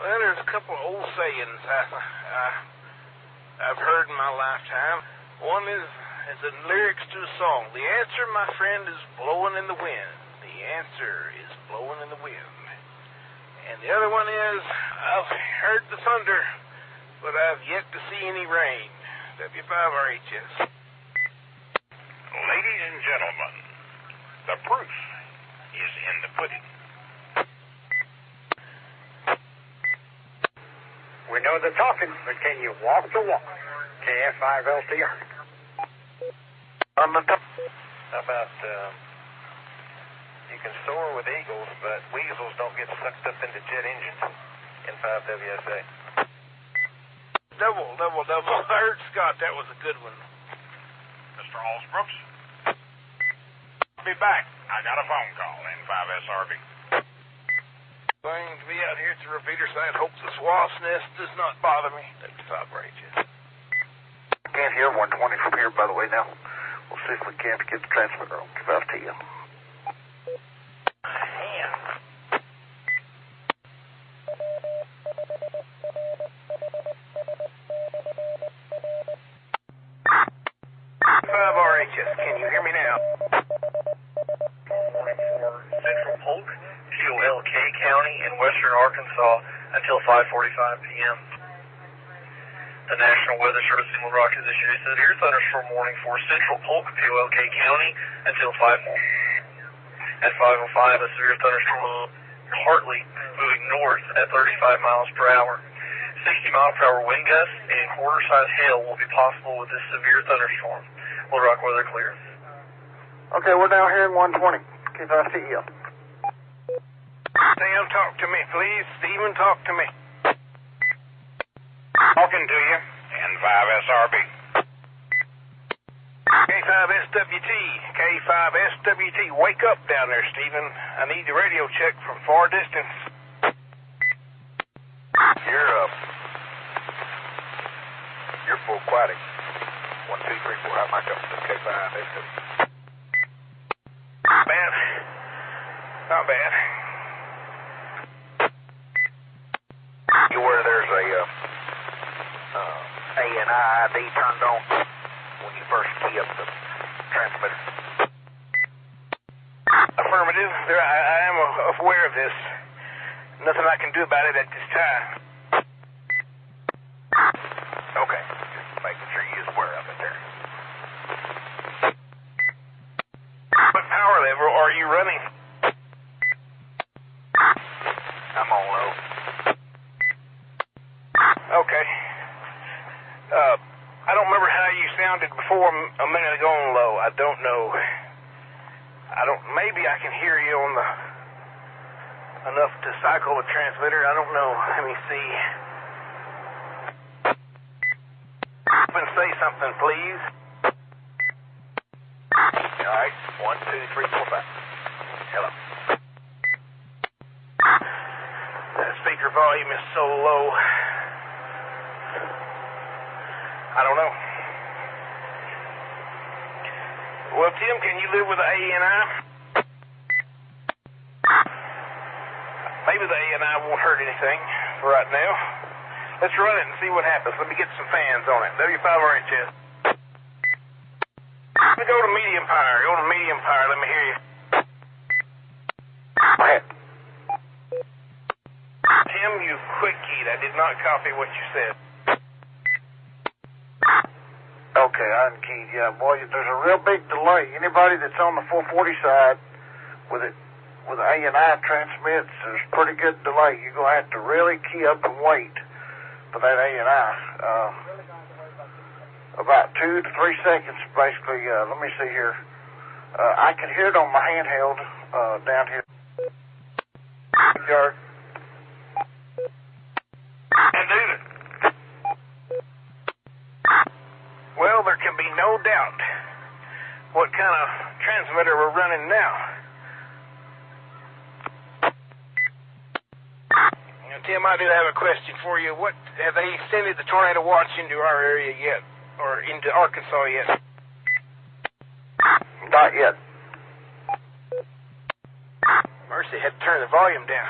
Well, there's a couple of old sayings I've heard in my lifetime. One is the lyrics to a song. The answer, my friend, is blowing in the wind. The answer is blowing in the wind. And the other one is, I've heard the thunder, but I've yet to see any rain. W5RHS. Ladies and gentlemen, the proof is in the pudding. We know the talking, but can you walk the walk? KF5LTR. On the top. How about, you can soar with eagles, but weasels don't get sucked up into jet engines in 5WSA. Double. I heard Scott, that was a good one. Mr. Allsbrooks? I'll be back. I got a phone call in 5SRB. Going to be out here at the repeater site. Hope the wasp's nest does not bother me. W5RHS. Can't hear 120 from here, by the way, now. We'll see if we can't get the transmitter on. Give out to you. Can you hear me now? Morning for Central Polk, QLK County in western Arkansas until 5:45 p.m. The National Weather Service in Little Rock has issued a severe thunderstorm warning for Central Polk, QLK County until 5 p.m. At 5:05, a severe thunderstorm Hartley moving north at 35 miles per hour. 60-mile-per-hour wind gusts and quarter-size hail will be possible with this severe thunderstorm. Little Rock weather clear. Okay, we're down here in 120. KF5TL. Sam, talk to me, please. Stephen, talk to me. Talking to you. N5SRB. K5SWT. K5SWT. Wake up down there, Stephen. I need the radio check from far distance. You're up. You're full aquatic. 1, 2, 3, 4. How's my couple? K5SWT. Bad. Not bad. You where there's a ANI ID turned on when you first key up the transmitter. Affirmative. I am aware of this. Nothing I can do about it at this time. Okay. Just making sure you're aware of it there. What power level are you running? I'm on low. Okay. I don't remember how you sounded before a minute ago on low. I don't know. Maybe I can hear you on the enough to cycle the transmitter. I don't know. Let me see. Up and say something, please. All right. 1, 2, 3, 4, 5. Hello. The speaker volume is so low. I don't know. Well, Tim, can you live with the ANI? Maybe the ANI won't hurt anything for right now. Let's run it and see what happens. Let me get some fans on it. W5RHS. Let me go to medium power. Go to medium power. Let me hear you. Go ahead. Tim, you quick keyed. I did not copy what you said. Okay, I unkeyed. Yeah, boy, there's a real big delay. Anybody that's on the 440 side with the ANI transmits, there's pretty good delay. You're going to have to really key up and wait for that ANI. About 2 to 3 seconds, basically. Let me see here. I can hear it on my handheld down here. Yard. And do it. Well, there can be no doubt what kind of transmitter we're running now. Now, Tim, I do have a question for you. What have they extended the tornado watch into our area yet, or into Arkansas yet? Not yet. Mercy, had to turn the volume down.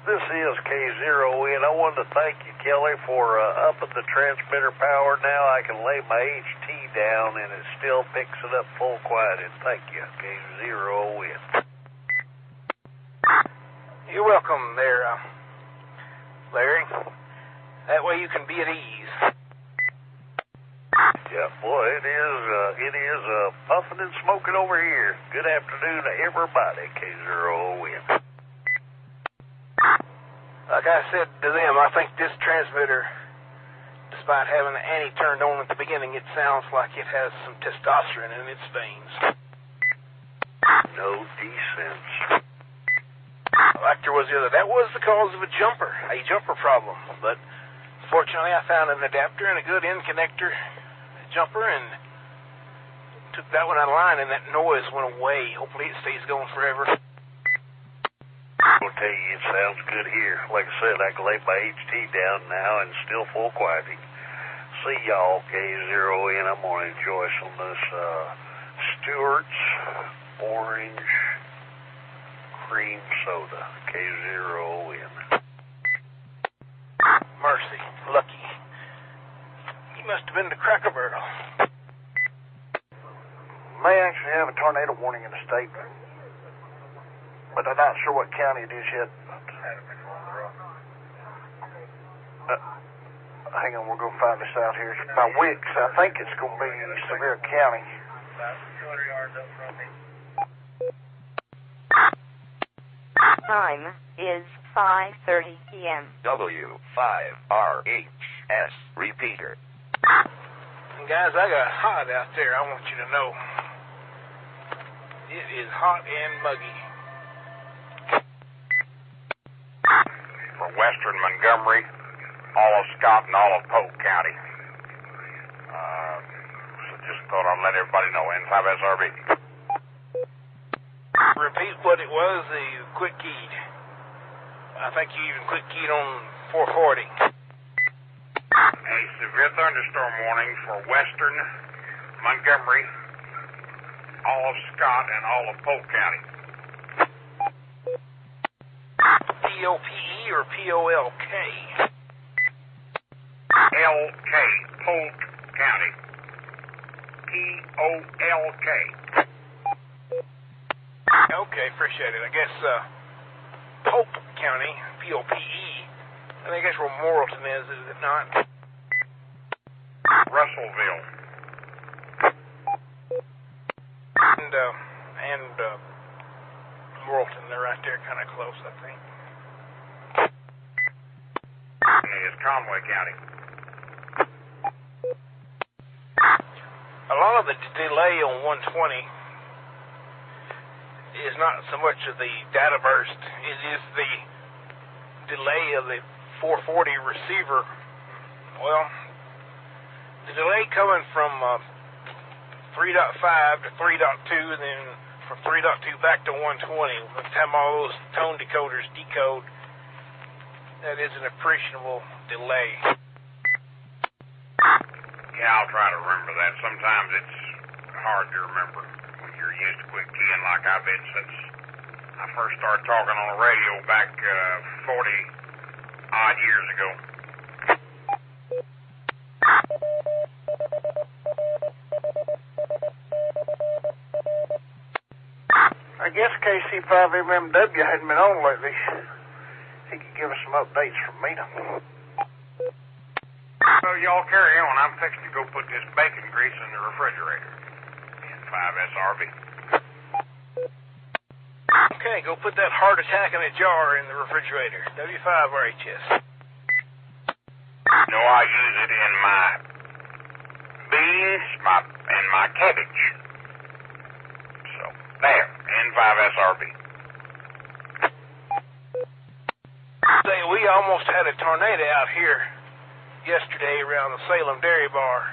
This is K0N. I wanted to thank you, Kelly, for upping the transmitter power. Now I can lay my HT down and it still picks it up full quiet. And thank you, K0N. You're welcome there, Larry. That way you can be at ease. Yeah, boy, it is puffing and smoking over here. Good afternoon to everybody, K0N. Like I said to them, I think this transmitter, despite having the ante turned on at the beginning, it sounds like it has some testosterone in its veins. No D-sense. Like there was the other. That was the cause of a jumper problem. But fortunately, I found an adapter and a good end connector jumper and took that one out of line, and that noise went away. Hopefully, it stays going forever. I'll tell you, it sounds good here. Like I said, I can lay my HT down now and still full quieting. See y'all, K0N. I'm going to enjoy some of this Stewart's Orange Cream Soda, K0N. Mercy, Lucky. He must have been to Cracker Barrel. May actually have a tornado warning in the state, but I'm not sure what county it is yet. Hang on, we're going to find this out here. It's by Wicks. I think it's going to be Sevier County. About 200 yards up from me. Time is 5:30 p.m. W5RHS repeater. And guys, I got hot out there. I want you to know. It is hot and muggy. For western Montgomery, all of Scott and all of Polk County. So just thought I'd let everybody know, N5SRB. Repeat what it was, the quick keyed. I think you even quick keyed on 440. A severe thunderstorm warning for western Montgomery, all of Scott and all of Polk County. POPE or POLK? LK, Polk County. POLK. Okay, appreciate it. I guess Pope County, POPE. I think that's where Morrilton is it not? Russellville. And Morrilton, they're right there kind of close, I think. Is Conway County. A lot of the delay on 120 is not so much of the data burst, it is the delay of the 440 receiver. Well, the delay coming from 3.5 to 3.2, then from 3.2 back to 120, by the time all those tone decoders decode, that is an appreciable delay. Yeah, I'll try to remember that. Sometimes it's hard to remember when you're used to quick keying like I've been since I first started talking on the radio back 40-odd years ago. I guess KC5MMW hadn't been on lately. He could give us some updates from Mina. So y'all carry on. I'm fixing to go put this bacon grease in the refrigerator. N5SRB. Okay, go put that heart attack in a jar in the refrigerator. W5RHS. No, I use it in my beans and my cabbage. So, there. N5SRB. Say, we almost had a tornado out here yesterday around the Salem Dairy Bar.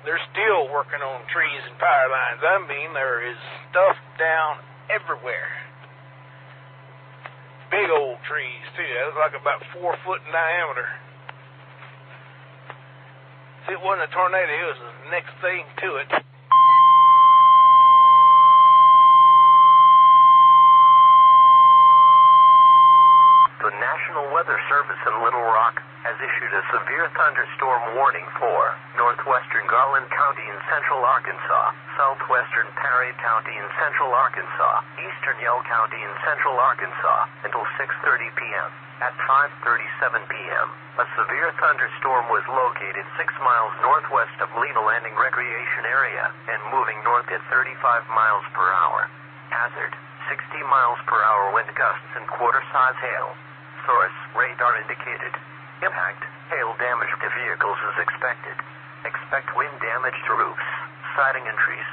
They're still working on trees and power lines. I mean, there is stuff down everywhere. Big old trees, too. That was like about 4 foot in diameter. If it wasn't a tornado, it was the next thing to it. Weather Service in Little Rock has issued a severe thunderstorm warning for northwestern Garland County in central Arkansas, southwestern Perry County in central Arkansas, eastern Yell County in central Arkansas until 6:30 p.m. At 5:37 p.m., a severe thunderstorm was located 6 miles northwest of Lena Landing Recreation Area and moving north at 35 miles per hour. Hazard: 60 miles per hour wind gusts and quarter-size hail. Source: radar indicated. Impact: hail damage to vehicles is expected. Expect wind damage to roofs, siding and trees.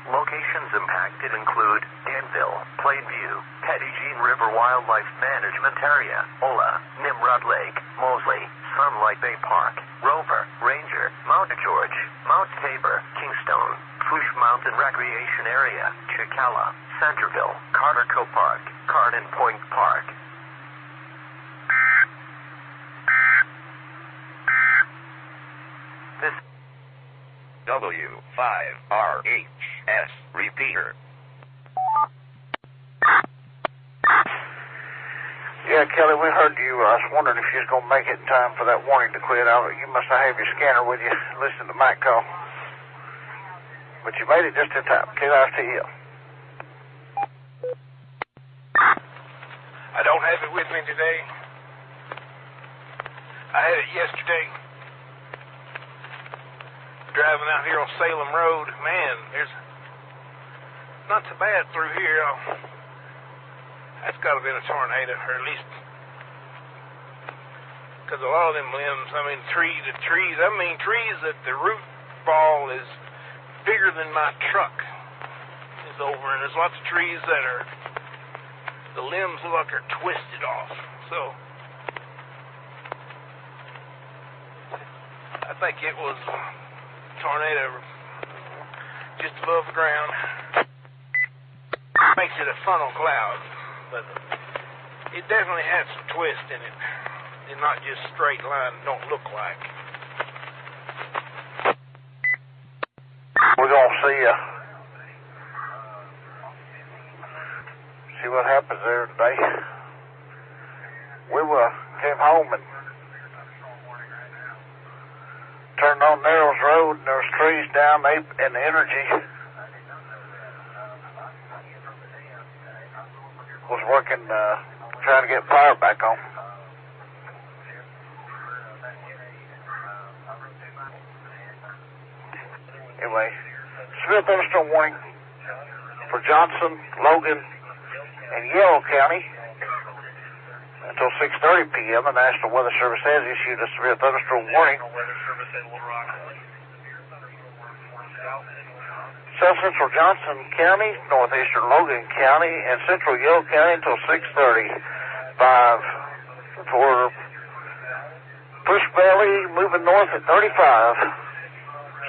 Locations impacted include Danville, Plainview, Petty Jean River Wildlife Management Area, Ola, Nimrod Lake, Mosley, Sunlight Bay Park, Rover, Ranger, Mount George, Mount Tabor, Kingstone, Fush Mountain Recreation Area, Chicala, Centerville, Carterco Park, Cardin Point Park. This W5RHS repeater. Yeah, Kelly, we heard you. I was wondering if you was going to make it in time for that warning to quit. You must not have your scanner with you. Listen to Mike call. But you made it just in time. KISTL. I don't have it with me today. I had it yesterday. Driving out here on Salem Road, man, there's not so bad through here. That's got to have been a tornado, or at least, because a lot of them limbs, trees that the root ball is bigger than my truck is over, and there's lots of trees that are, the limbs look like they're twisted off. So I think it was tornado just above the ground. Makes it a funnel cloud, but it definitely had some twist in it. It's not just straight line, don't look like. We're going to see what happens there today. We came home and turned on Narrows Road, and there was trees down, and the energy was working, trying to get power back on. Anyway, severe thunderstorm warning for Johnson, Logan, and Yell County until 6:30 p.m. The National Weather Service has issued a severe thunderstorm warning. South Central Johnson County, Northeastern Logan County, and Central Yell County until 6:30. 5 for Push Valley, moving north at 35.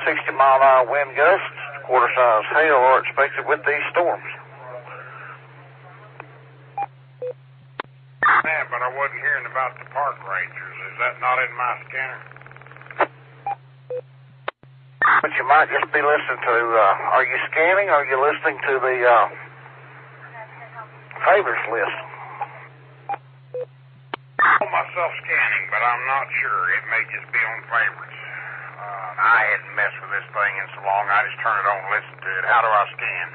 60-mile-an-hour wind gusts, quarter-size hail are expected with these storms. Yeah, but I wasn't hearing about the park rangers. Is that not in my scanner? But you might just be listening to, are you scanning or are you listening to the favorites list? I call myself scanning, but I'm not sure. It may just be on favorites. I hadn't messed with this thing in so long, I just turn it on and listen to it. How do I scan?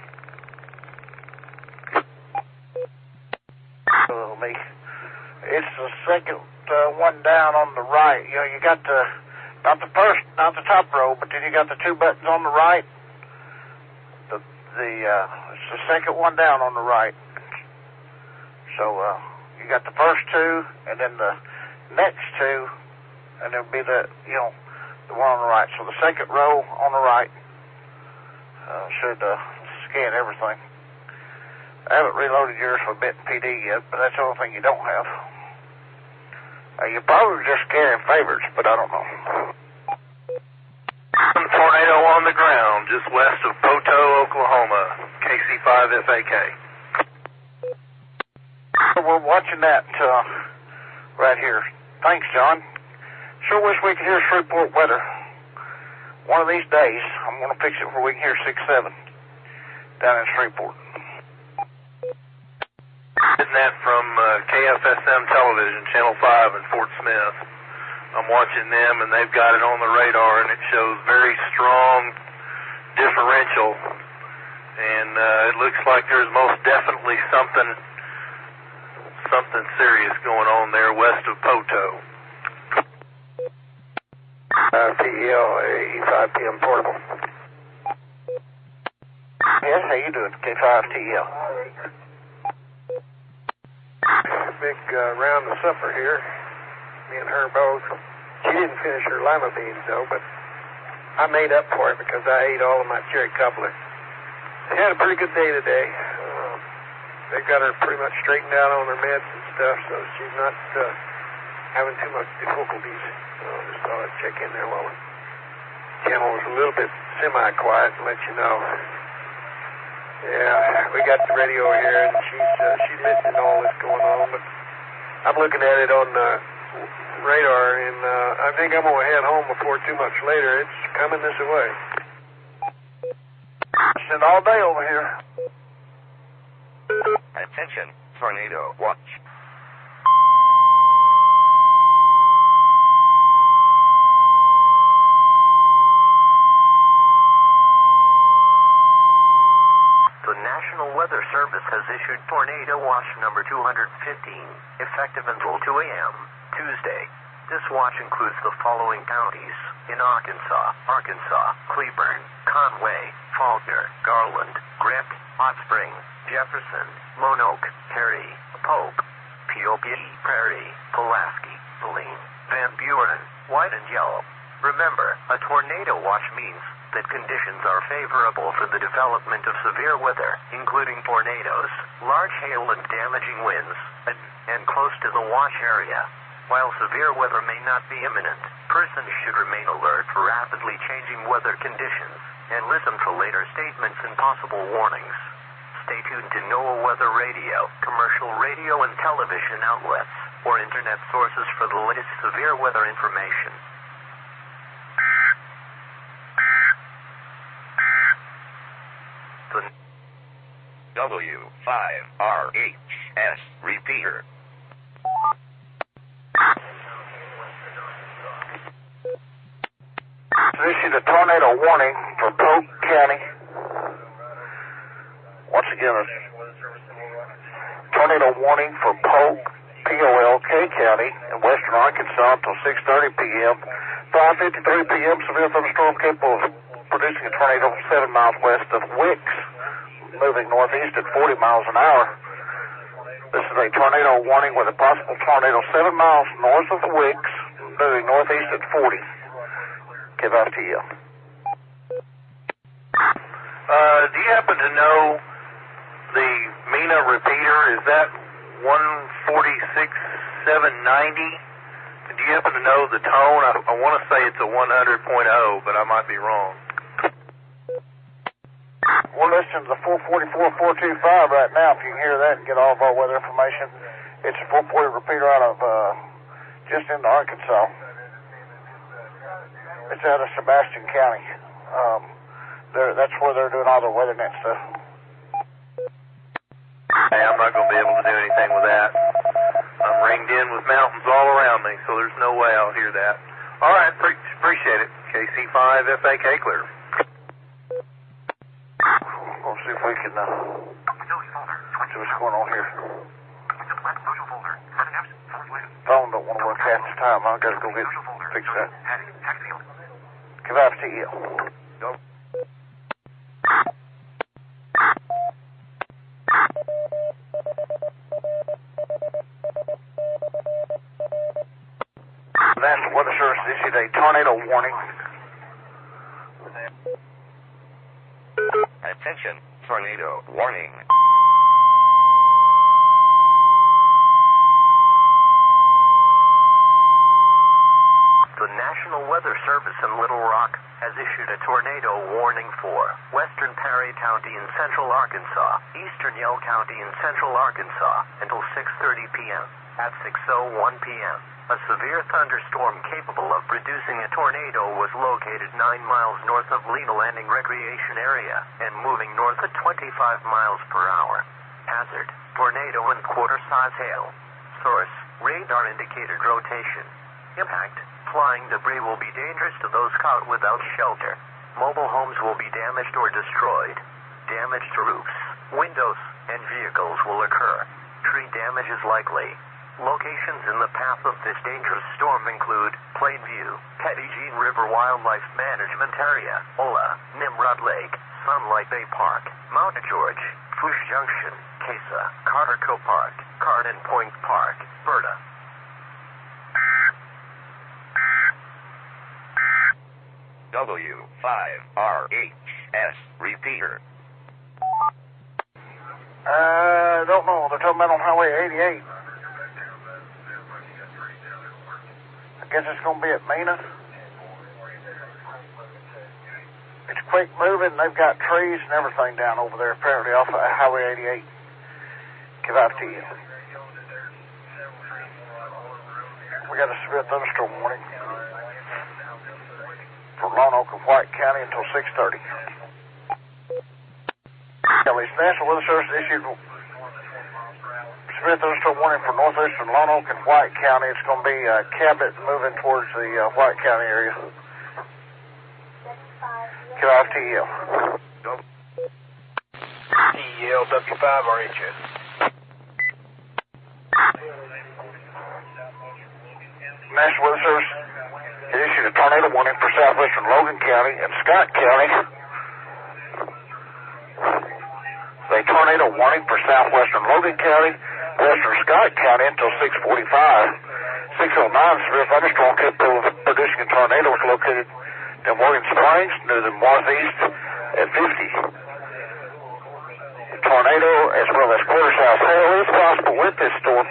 It's the second one down on the right. You know, you got not the top row, but then you got the two buttons on the right. It's the second one down on the right. So you got the first two, and then the next two, and there'll be the one on the right. So the second row on the right should scan everything. I haven't reloaded yours for Benton PD yet, but that's the only thing you don't have. You probably just scanning favorites, but I don't know. Tornado on the ground just west of Poto, Oklahoma. KC5FAK. We're watching that right here. Thanks, John. Sure wish we could hear Shreveport weather. One of these days, I'm going to fix it where we can hear 6-7 down in Shreveport. Getting that from KFSM Television, Channel 5 in Fort Smith. I'm watching them, and they've got it on the radar, and it shows very strong differential. And it looks like there's most definitely something serious going on there west of Poto. PEL, E5PM portable. Yes, how you doing? K5TEL. Big round of supper here. Me and her both. She didn't finish her lima beans, though, but I made up for it because I ate all of my cherry cobbler. They had a pretty good day today. They got her pretty much straightened out on her meds and stuff, so she's not having too much difficulties. Just thought I'd check in there while the channel was a little bit semi-quiet and let you know. Yeah, we got the radio here, and she's listening to all this going on, but I'm looking at it on the radar, and I think I'm going to head home before too much later. It's coming this way. It's all day over here. Attention, tornado watch. The National Weather Service has issued Tornado Watch number 215, effective until 2 a.m., Tuesday. This watch includes the following counties in Arkansas: Cleburne, Conway, Faulkner, Garland, Grant, Hot Spring, Jefferson, Monoke, Perry, Polk, P.O.P., Prairie, Pulaski, Saline, Van Buren, White and Yellow. Remember, a tornado watch means that conditions are favorable for the development of severe weather, including tornadoes, large hail and damaging winds, and close to the watch area. While severe weather may not be imminent, persons should remain alert for rapidly changing weather conditions and listen for later statements and possible warnings. Stay tuned to NOAA Weather Radio, commercial radio and television outlets, or internet sources for the latest severe weather information. The W5RHS repeater. Issued a tornado warning for Polk County. Once again, a tornado warning for Polk, P-O-L-K County in western Arkansas until 6:30 p.m. 5:53 p.m. Severe thunderstorm capable of producing a tornado 7 miles west of Wicks, moving northeast at 40 miles an hour. This is a tornado warning with a possible tornado 7 miles north of Wicks, moving northeast at 40. K5TEL. Do you happen to know the MENA repeater? Is that 146,790? Do you happen to know the tone? I want to say it's a 100.0, but I might be wrong. We're listening to the 444-425 right now. If you can hear that and get all of our weather information, it's a 440 repeater out of just into Arkansas. It's out of Sebastian County. That's where they're doing all the WeatherNet stuff. Hey, I'm not going to be able to do anything with that. I'm ringed in with mountains all around me, so there's no way I'll hear that. All right, appreciate it. KC5FAK clear. We'll see if we can see what's going on here. Phone don't want to work half the time. I've got to go fix that. K5TEL. National Weather Service issued a tornado warning. Attention, tornado warning. The National Weather Service in Little Rock has issued a tornado warning for western Perry County in central Arkansas, eastern Yell County in central Arkansas until 6:30 p.m. At 6:01 p.m., a severe thunderstorm capable of producing a tornado was located 9 miles north of Lena Landing Recreation Area and moving north at 25 miles per hour. Hazard: tornado and quarter-size hail. Source, radar indicated rotation. Impact, flying debris will be dangerous to those caught without shelter. Mobile homes will be damaged or destroyed. Damage to roofs, windows, and vehicles will occur. Tree damage is likely. Locations in the path of this dangerous storm include Plainview, Petty Jean River Wildlife Management Area, Ola, Nimrod Lake, Sunlight Bay Park, Mount George, Fush Junction, Casa, Carterco Park, Cardin Point Park, Berta. W5RHS repeater. Don't know. They're talking about on Highway 88. I guess it's going to be at Mena. It's quick moving. They've got trees and everything down over there, apparently, off of Highway 88. Give out to you. We got a severe thunderstorm warning for Lone Oak and White County until 6:30. Kelly's National Weather Service issued severe thunderstorm warning for northeastern Lone Oak and White County. It's going to be Cabot moving towards the White County area. KITL. TEL W5RHS. National Weather Service has issued a tornado warning for southwestern Logan County and Scott County. A tornado warning for southwestern Logan County, western Scott County until 6:45. 6:09, severe thunderstorm capable of producing a tornado was located in Morgan Springs near the northeast at 50. The tornado, as well as quarter-size hail, is possible with this storm.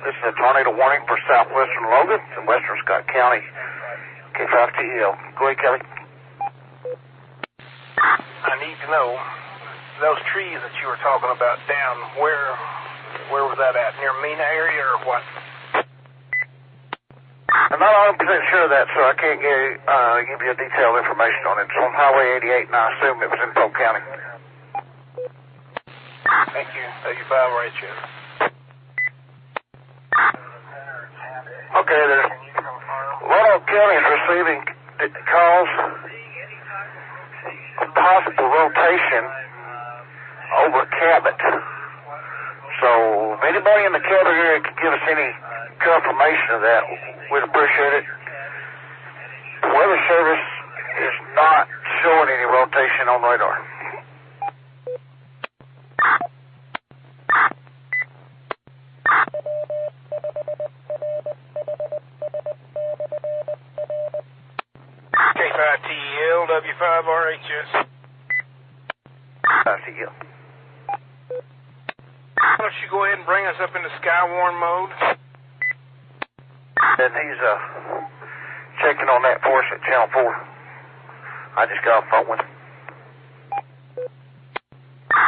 This is a tornado warning for southwestern Logan and western Scott County. K5TEL. Go ahead, Kelly. I need to know, those trees that you were talking about down, where was that at? Near Mena area or what? I'm not 100% sure of that, so I can't give you detailed information on it. It's on Highway 88, and I assume it was in Polk County. Thank you. W5RHS. Okay, there's Lone Oak County is receiving calls of possible rotation over Cabot. So if anybody in the Cabot area can give us any confirmation of that, we'd appreciate it. The Weather Service is not showing any rotation on radar. K5TEL W5RHS. TEL. Why don't you go ahead and bring us up into Skywarn mode? And he's checking on that for us at Channel 4. I just got off the phone with him.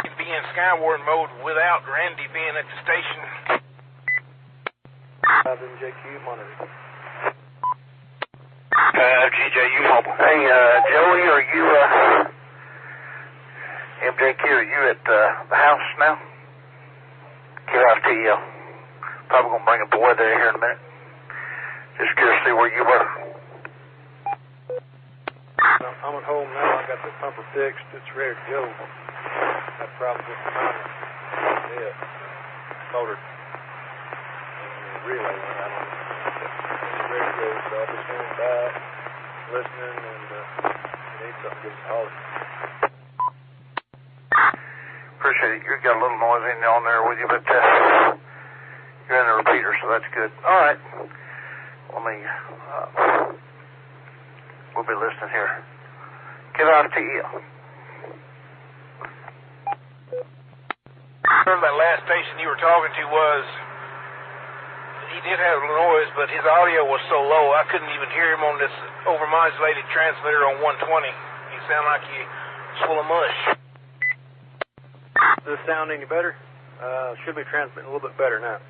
You can be in Skywarn mode without Randy being at the station. JQ monitor. GJU mobile. Hey, Joey, are you, MJQ, are you at the house now? KITL. Probably going to bring a boy there here in a minute. Just curious to see where you were. I'm at home now. I got the pumper fixed. It's ready to go. That problem with the motor. Yeah. Motor. And the relay went out on it. It's ready to go. So I'll be standing by, listening, and if you need something, give us a holler. Appreciate it. You've got a little noise in on there with you, but you're in the repeater, so that's good. All right. Let me, we'll be listening here. KITL. That last station you were talking to was, he did have a noise, but his audio was so low I couldn't even hear him on this overmodulated transmitter on 120. You sound like you full of mush. Does this sound any better? Should be transmitting a little bit better now.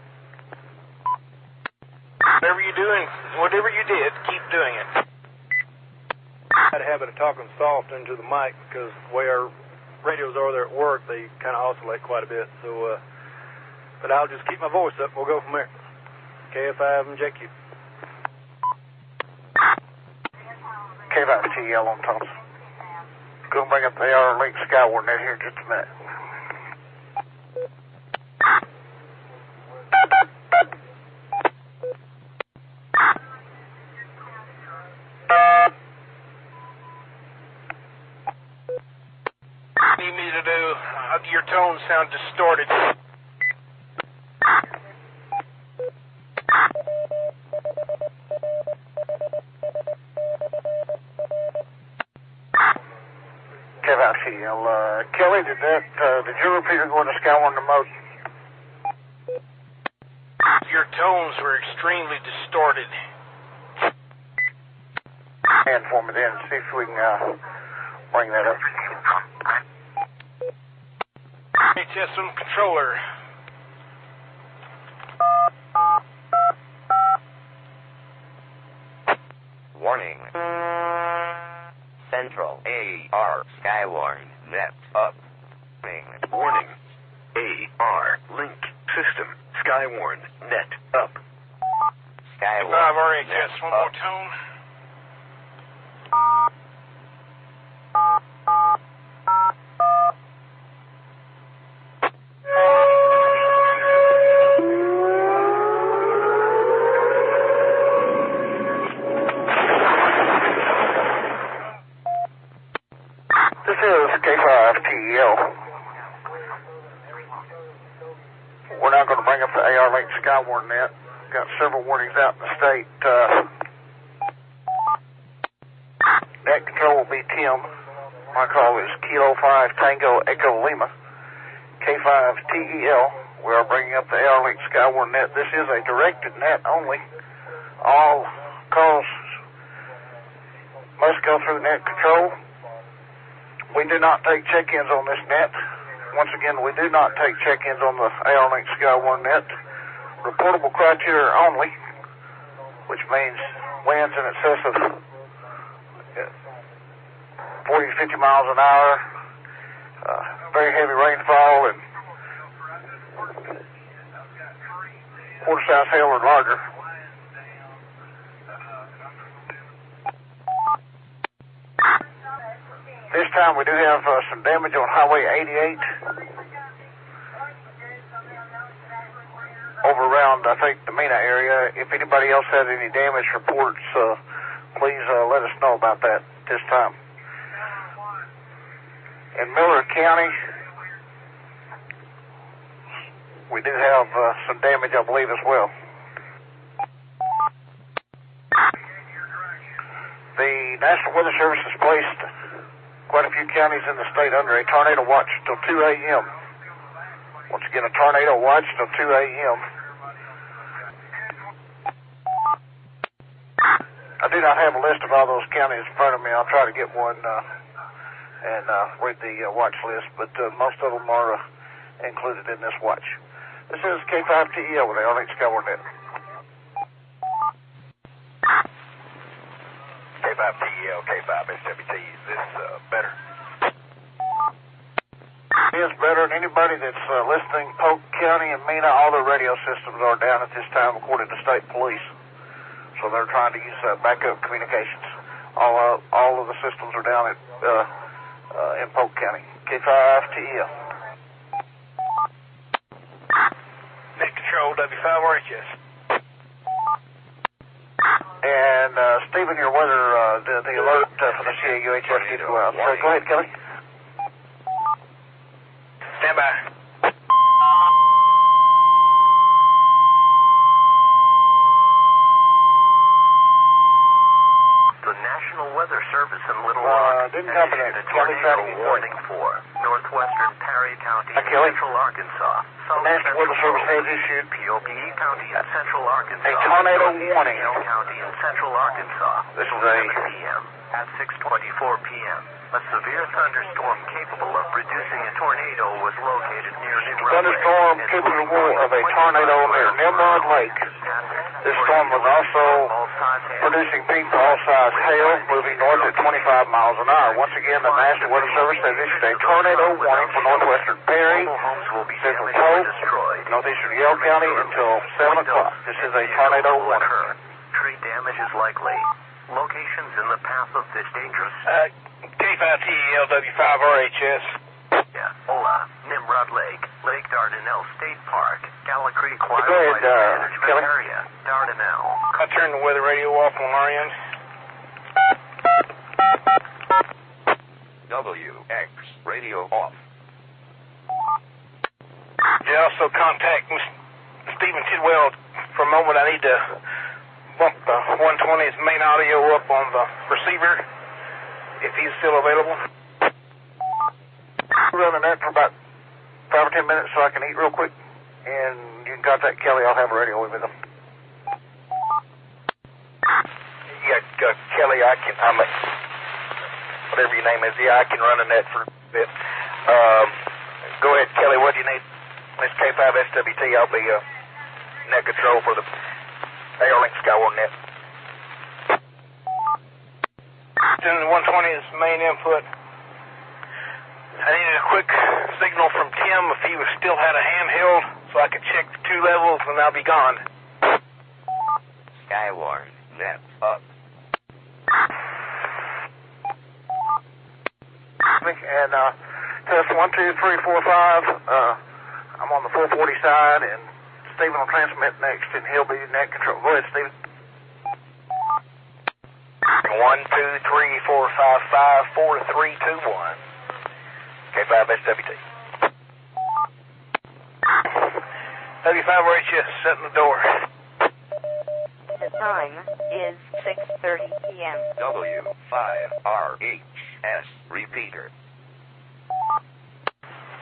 Whatever you're doing, whatever you did, keep doing it. I had a habit of talking soft into the mic because the way our radios are there at work, they kind of oscillate quite a bit. So But I'll just keep my voice up and we'll go from there. KF5 and JQ. K5TL on Thomas. Gonna bring up the AR link Skywarn net here in just a minute. What do you need me to do? Your tones sound distorted. K5TL, Kelly, did your repeater go into Skywarn remote? Your tones were extremely distorted. And for me then, see if we can bring that up. HSM controller. Warning. Central AR Skywarn net up. Warning. AR link system Skywarn net up. K5 Skywarn RHS, net one up. more tone. This is K5TL. We're now going to bring up the AR link Skywarn net. Got several warnings out in the state. Net control will be Tim. My call is Kilo 5 Tango Echo Lima. K5TEL. We are bringing up the AR link Skywarn net. This is a directed net only. All calls must go through net control. We do not take check-ins on this net. Once again, we do not take check-ins on the AR link Skywarn net. Reportable criteria only, which means winds in excess of 40 to 50 miles an hour, very heavy rainfall, and quarter-size hail or larger. This time we do have some damage on Highway 88 over around, I think, the Mena area. If anybody else has any damage reports, please let us know about that this time. In Miller County, we do have some damage, I believe, as well. The National Weather Service has placed quite a few counties in the state under a tornado watch till 2 a.m. Once again, a tornado watch till 2 a.m. I do not have a list of all those counties in front of me. I'll try to get one and read the watch list, but most of them are included in this watch. This is K5TEL with the AR link Skywarn net. K5TEL, K5SWT. Is this better? It is better, and anybody that's listening, Polk County and Mena, all their radio systems are down at this time, according to state police. So they're trying to use backup communications. All of the systems are down at in Polk County. K5TEL. Net control, W5RHS. And Stephen, your weather, the alert for the CAUHF did go out. So go ahead, Kelly. Stand by. The National Weather Service in Little Rock didn't has happen issued at a Kelly tornado County. warning for northwestern Perry County and Kelly. central Arkansas, The south National Weather central Service has issued POPE County and central Arkansas, a tornado warning. Yale County and central Arkansas. This is 7 p.m. At 6:24 p.m. A severe thunderstorm capable of producing a tornado was located near New Brunswick. Thunderstorm capable of a tornado near Nimrod Lake. This storm was also producing peak to all size hail, moving north at 25 miles an hour. Once again, the National Weather Service has issued a tornado warning for northwestern Perry, central Pope, northeastern Yale County until 7 o'clock. This is a tornado warning. Tree damage is likely. Locations in the path of this dangerous... K5TLW5RHS. Yeah. Ola, Nimrod Lake, Lake Dardanelle State Park, Gala Creek Go Wildlife ahead, Management Kelly. Area, Dardanelle. I turned the weather radio off on our end. WX radio off. You also contact Stephen Tidwell. For a moment, I need to bump the 120's main audio up on the receiver, if he's still available. Running that for about 5 or 10 minutes so I can eat real quick, and you can contact Kelly. I'll have a radio with him. Yeah, Kelly, whatever your name is, I can run a net for a bit. Go ahead, Kelly, what do you need? This K5SWT, I'll be net control for the AirLink Skywarn net. Then the 120's main input. I needed a quick signal from Tim if he still had a handheld so I could check the 2 levels and I'll be gone. Skywarn net up. And test 1, 2, 3, 4, 5. I'm on the 440 side, and Stephen will transmit next, and he'll be net control. Go ahead, Stephen. 1, 2, 3, 4, 5, 5, 4, 3, 2, 1. K5SWT. W5RHS, setting the door. The time is 6:30 p.m. W5RHS repeater.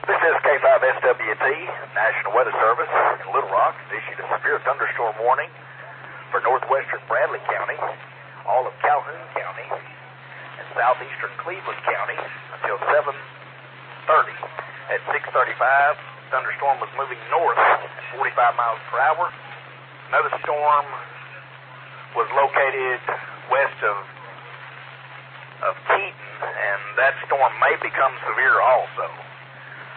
This is K5SWT, National Weather Service in Little Rock has issued a severe thunderstorm warning for northwestern Bradley County, all of Calhoun County, and southeastern Cleveland County until 7:30. At 6:35, thunderstorm was moving north at 45 miles per hour. Another storm was located west of Keaton, and that storm may become severe also.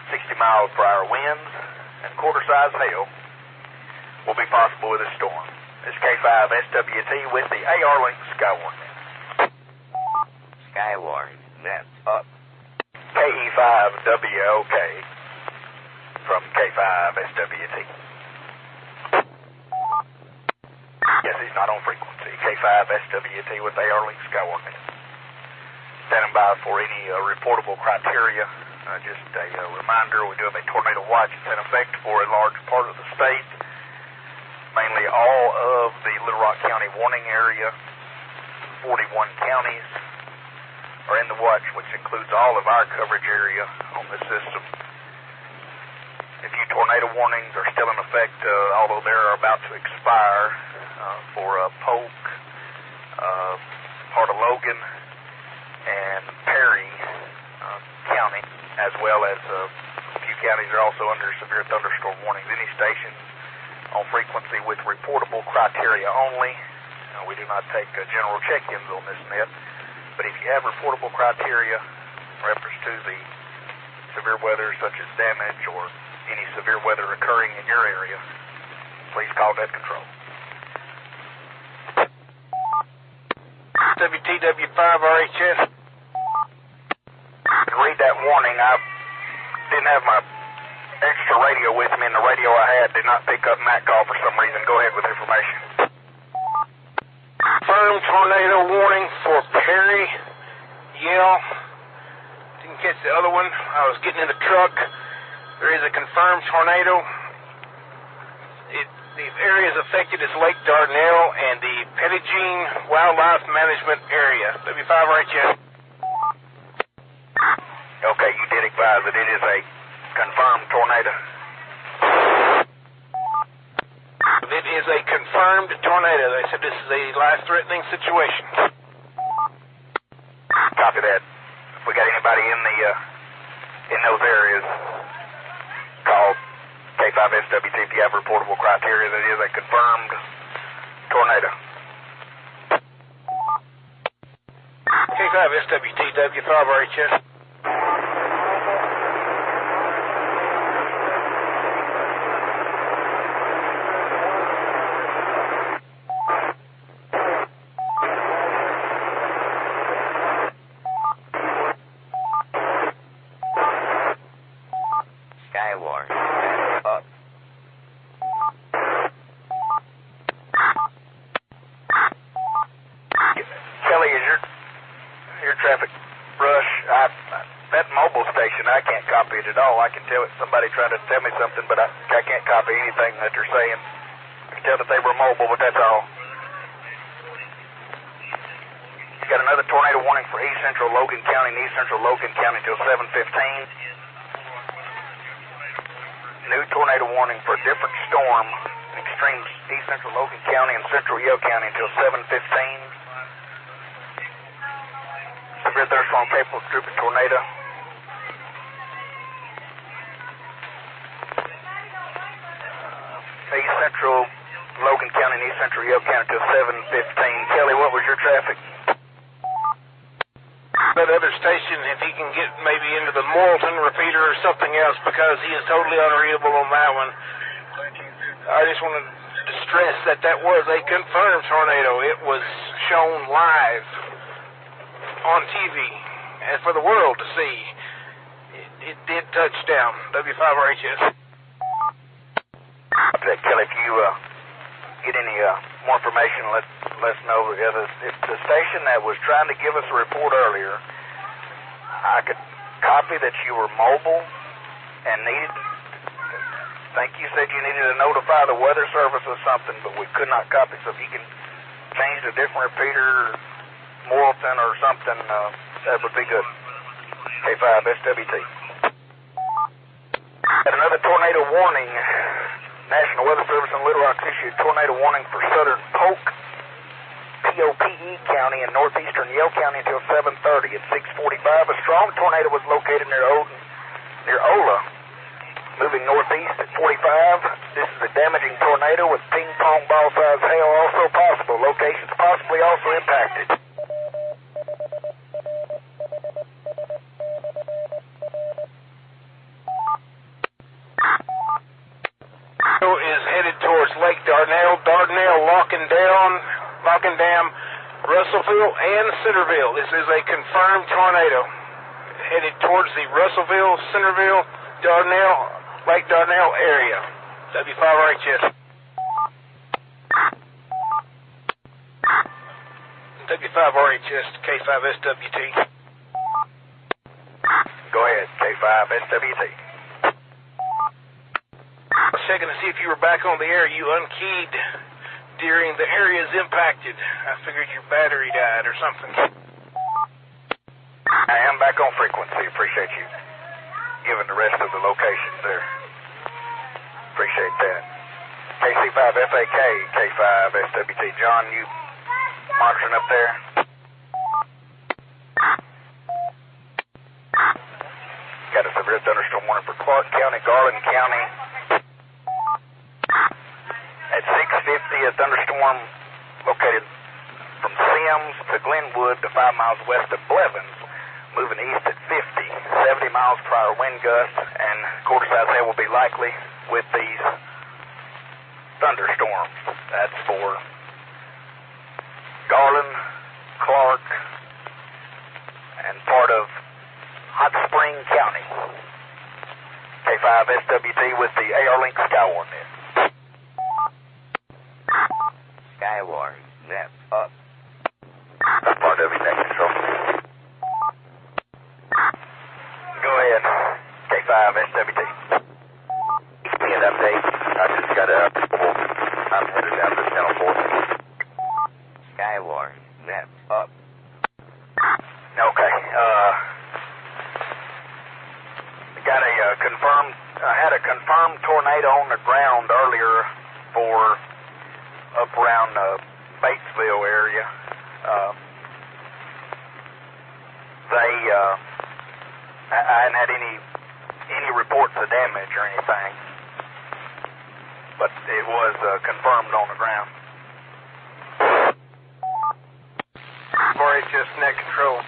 60 miles per hour winds and quarter-size hail will be possible with this storm. This K5SWT with the AR-Link Skywarn net. Skywarn net up. KE5WLK from K5SWT. Yes, he's not on frequency. K5SWT with AR-Link Skywarn net. Standing by for any reportable criteria. Just a reminder, we do have a tornado watch that's in effect for a large part of the state. Mainly all of the Little Rock County warning area. 41 counties are in the watch, which includes all of our coverage area on the system. A few tornado warnings are still in effect, although they are about to expire for Polk, part of Logan, and Perry County, as well as a few counties are also under severe thunderstorm warnings. Any station on frequency with reportable criteria only. We do not take general check-ins on this net, but if you have reportable criteria reference to the severe weather such as damage or any severe weather occurring in your area, please call net control. WTW5RHS. To read that warning, I didn't have my extra radio with me, and the radio I had did not pick up Mac call for some reason. Go ahead with information. Firm tornado warning for Perry, Yale. Didn't catch the other one. I was getting in the truck. There is a confirmed tornado. The areas affected is Lake Dardanelle and the Pettigene Wildlife Management Area. W5RHS. Okay, you did advise that it is a confirmed tornado. It is a confirmed tornado. They said this is a life-threatening situation. Copy that. If we got anybody in those areas, call K5SWT if you have reportable criteria. That is a confirmed SWT, W5RHS. Skywarn, up. Kelly, is your traffic rush? That mobile station, I can't copy it at all. I can tell it's somebody trying to tell me something, but I can't copy anything that they're saying. I can tell that they were mobile, but that's all. Got another tornado warning for East Central Logan County and East Central Logan County until 7:15. New tornado warning for a different storm, extreme East Central Logan County and Central Yale County until 7:15. Severe thunderstorm capable of drooping tornado. East Central Logan County and East Central Yale County until 7:15. Kelly, what was your traffic? That other station, if he can get maybe into the Morrilton repeater or something else, because he is totally unreadable on that one. I just wanted to stress that that was a confirmed tornado. It was shown live on TV and for the world to see. It did touch down. W5RHS. Kelly, if you get any more information, let us know. If the station that was trying to give us a report earlier, I could copy that you were mobile and needed, I think you said you needed to notify the weather service or something, but we could not copy. So if you can change to a different repeater, Morrilton or something, that would be good. K5 SWT. Got another tornado warning. National Weather Service in Little Rock issued tornado warning for southern Polk, POPE County, and northeastern Yale County until 7:30. At 6:45, a strong tornado was located near Ola, moving northeast at 45. This is a damaging tornado with ping-pong ball-sized hail also possible. Locations possibly also impacted. Is headed towards Lake Dardanelle, Lockendam, Russellville, and Centerville. This is a confirmed tornado headed towards the Russellville, Centerville, Lake Dardanelle area. W5RHS. W5RHS to K5SWT. Go ahead, K5SWT. I was checking to see if you were back on the air. You unkeyed during the areas impacted. I figured your battery died or something. I am back on frequency. Appreciate you giving the rest of the locations there. Appreciate that. KC5FAK, K5SWT. John, you monitoring up there? Got a severe thunderstorm warning for Clark County, Garland County. At 6:50, a thunderstorm located from Sims to Glenwood to 5 miles west of Blevins, moving east at 50, 70 miles per hour wind gusts, and quarter-size hail will be likely with these thunderstorms. That's for Garland, Clark, and part of Hot Spring County. K5SWT with the AR-Link Skywarn net. Skywarn, net up. That's part of it, net control. Go ahead, K5SWT. Wind update. I just got a I'm headed down to Channel 4. Skywarn, net up. Okay, got a confirmed, I had a confirmed tornado on the ground earlier for up around Batesville area. I hadn't had any reports of damage or anything, but it was confirmed on the ground. RHS net control.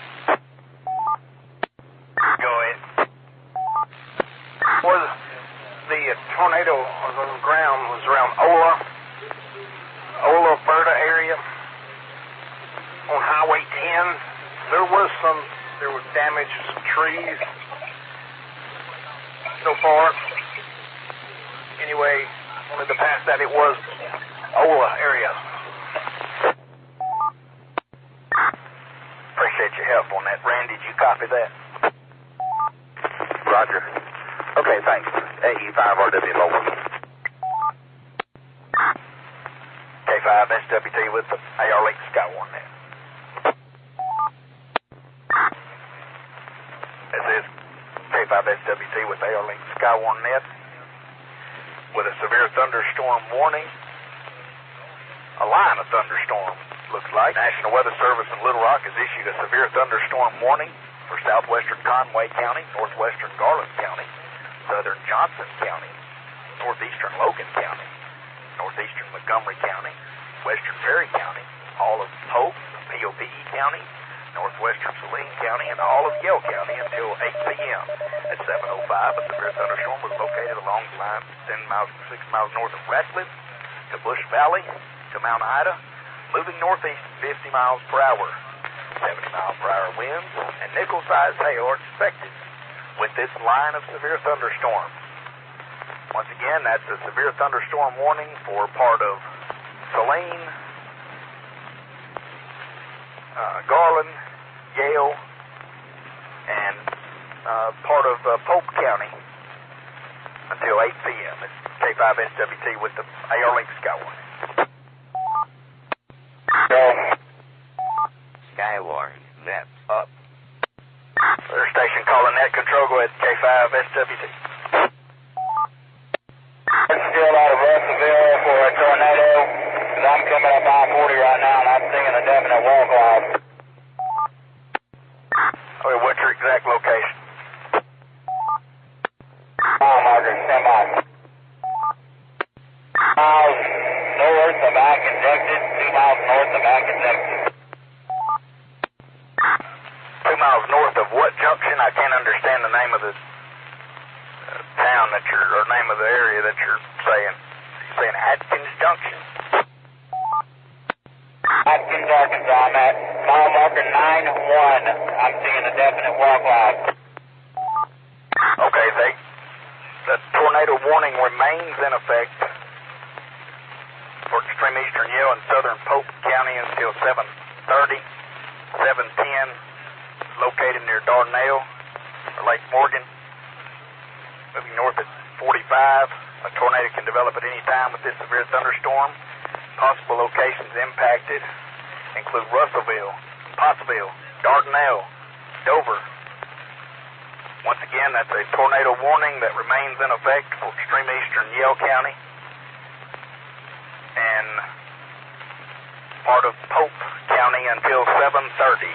was on the ground was around Ola, Berta area on Highway 10. There was damage to some trees so far. Anyway, wanted to pass that. It was Ola area. Appreciate your help on that. Randy, did you copy that? Roger. Okay, thanks. AE5RW mobile. K5SWT with the AR Link Skywarn net. This is K5SWT with AR Link Skywarn net with a severe thunderstorm warning. A line of thunderstorm, looks like. National Weather Service in Little Rock has issued a severe thunderstorm warning for southwestern Conway County, northwestern Garland County, southern Johnson County, northeastern Logan County, northeastern Montgomery County, western Perry County, all of Pope, POPE County, northwestern Saline County, and all of Yale County until 8 p.m. At 7:05, a severe thunderstorm was located along the line 6 miles north of Ratcliffe to Bush Valley to Mount Ida, moving northeast 50 miles per hour. 70-mile-per-hour winds and nickel-sized hail are expected with this line of severe thunderstorm. Once again, that's a severe thunderstorm warning for part of Saline, Garland, Yale, and part of Pope County until 8 p.m. It's K5SWT with the AR Link Skywarn. Skywarn, net up. Weather station calling net control. Go ahead, K5SWT. Still out of Russellville for a tornado. I'm coming up I-40 right now, and I'm seeing a definite wall cloud. Okay, what's your exact location? Mile marker, stand by. Miles north of Ack-Injected, 2 miles north of Ack-Injected. 2 miles north of what junction? I can't understand the name of the town that you're, or name of the area that you're saying. You're saying Atkins Junction? Atkins, Arkansas. I'm at mile marker 9-1. I'm seeing a definite wall cloud. Okay, the tornado warning remains in effect for extreme eastern Yale and southern Pope County until 7:30, 7:10, located near Dardanelle or Lake Morgan. Moving north at 45, a tornado can develop at any time with this severe thunderstorm. Possible locations impacted include Russellville, Pottsville, Dardanelle, Dover. Once again, that's a tornado warning that remains in effect for extreme eastern Yale County and part of Pope County until 7:30.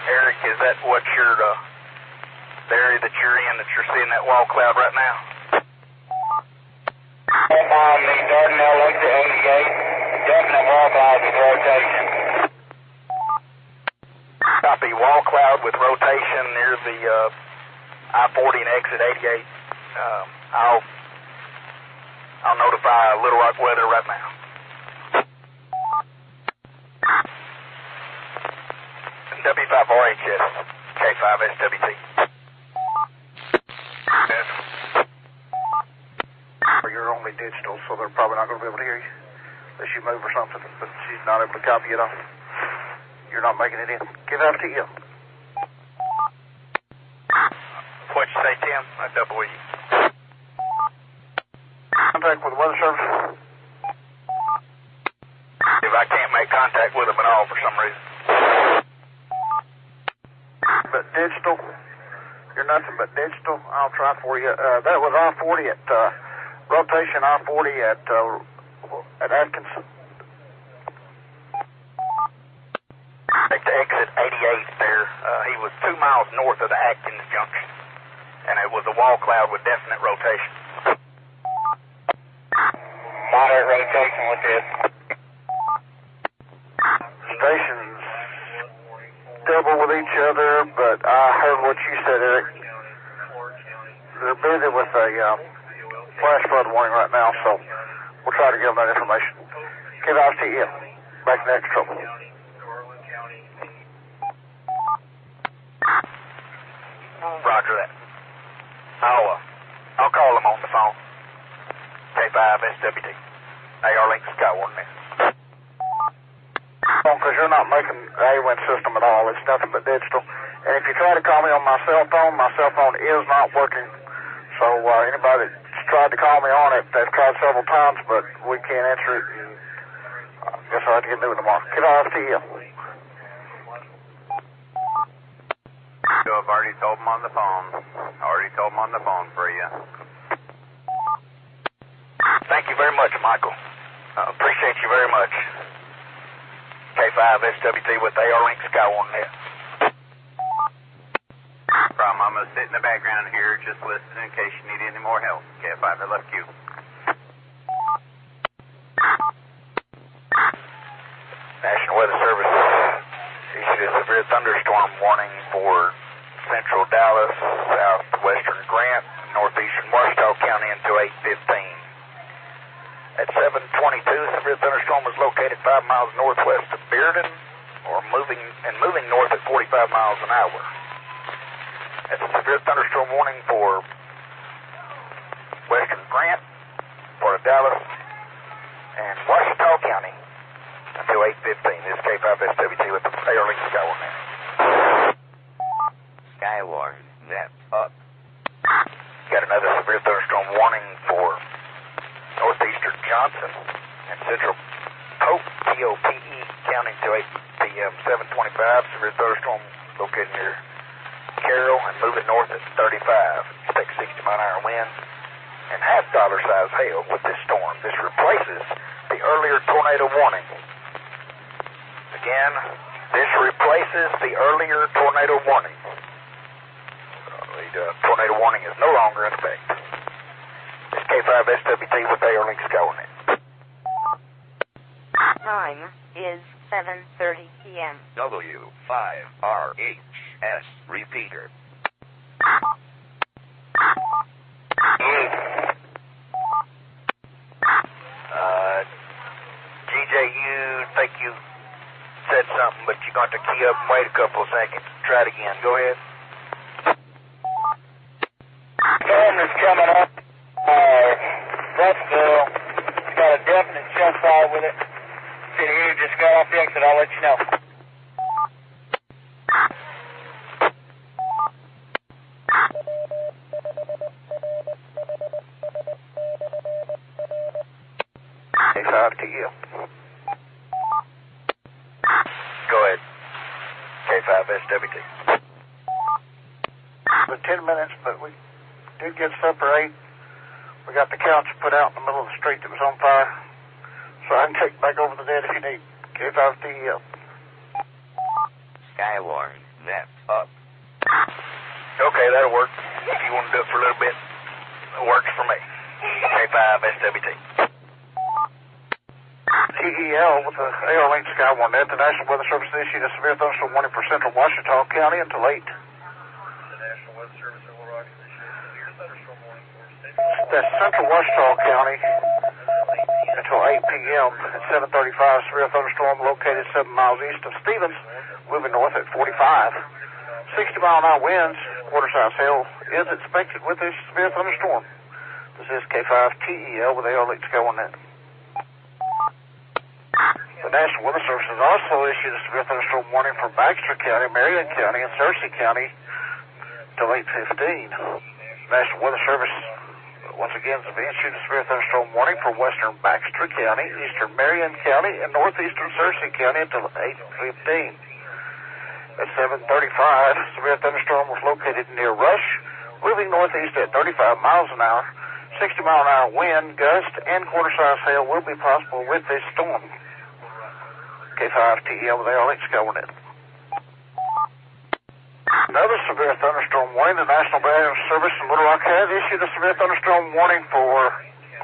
Eric, is that what you're, the area that you're in, that you're seeing that wall cloud right now? On the Dardanelle exit 88, definite wall cloud with rotation. Copy, wall cloud with rotation near the I-40 and exit 88. I'll notify Little Rock Weather right now. W5RHS, K5SWT. Yes. You're only digital, so they're probably not going to be able to hear you unless you move or something, but she's not able to copy it off. You're not making it in. Give out to you. What'd you say, Tim? I double with you. Contact with the Weather Service. If I can't make contact with them at all for some reason. But digital, you're nothing but digital. I'll try for you. That was I-40 at rotation I-40 at Atkinson. At the exit 88 there, he was 2 miles north of the Atkins Junction, and it was a wall cloud with definite rotation. Moderate rotation with this. Stations double with each other, but I heard what you said, Eric. They're busy with a flash flood warning right now, so we'll try to give them that information. K5TEL, back to next trouble. Roger that. I'll call them on the phone. K5SWT. AR-Link Skywarn there. Because you're not making the A-Wind system at all. It's nothing but digital. And if you try to call me on my cell phone is not working. So anybody that's tried to call me on it, they've tried several times, but we can't answer it. And I guess I'll have to get new tomorrow. K5TEL. So I've already told them on the phone. For you. Thank you very much, Michael. Appreciate you very much. K5SWT with AR-Link Skywarn there. Problem, I'm going to sit in the background here, just listening in case you need any more help. K5, I left you. National Weather Service issued a severe thunderstorm warning for central Dallas, southwestern Grant, northeastern Washita County until 8:15. At 7:22, severe thunderstorm was located 5 miles northwest of Bearden, moving north at 45 miles an hour. That's a severe thunderstorm warning for western Grant, part of Dallas, and Washita County until 8:15. This is K5SWT with the AR-Link Skywarn there. Skywarn, net up. Got another severe thunderstorm warning for northeastern Johnson and central Pope, T-O-P-E, County until 8 p.m. 7:25. Severe thunderstorm located near Carroll and moving north at 35. Expect 60-mile-an-hour winds and half-dollar size hail with this storm. This replaces the earlier tornado warning. Again, this replaces the earlier tornado warning. The tornado warning is no longer in effect. This K5SWT with AR-Link Skywarn. Time is 7:30 p.m. W5RHS repeater. GJ, you think you said something, but you're going to key up and wait a couple of seconds. Try it again. Go ahead. Storm is coming up. Brooksville. It's got a definite shell fire with it. City here just got off the exit. I'll let you know. K5TEL. Go ahead. K5SWT. For 10 minutes, but we did get separate. We got the couch put out in the middle of the street that was on fire. So I can take back over the dead if you need. K5TEL. Skywarn, net up. Okay, that'll work. If you want to do it for a little bit, it works for me. K5SWT. TEL with the AR-Link Skywarn net. The National Weather Service issued a severe thunderstorm warning for central Washita County until 8. The National Weather Service in Little Rock has issued a severe thunderstorm warning for That's central Washita County until 8 p.m. At 7:35, severe thunderstorm located 7 miles east of Stevens, moving north at 45. 60-mile-an-hour winds, quarter-size hail is expected with this severe thunderstorm. This is K5TEL with AR-Link Skywarn net. The National Weather Service has also issued a severe thunderstorm warning for Baxter County, Marion County, and Searcy County until 8:15. National Weather Service once again has issued a severe thunderstorm warning for western Baxter County, eastern Marion County, and northeastern Searcy County until 8:15. At 7:35, severe thunderstorm was located near Rush, moving northeast at 35 miles an hour. 60-mile-an-hour wind, gust, and quarter-size hail will be possible with this storm. K5TEL with AR-Link Skywarn net. Another severe thunderstorm warning. The National Weather Service in Little Rock has issued a severe thunderstorm warning for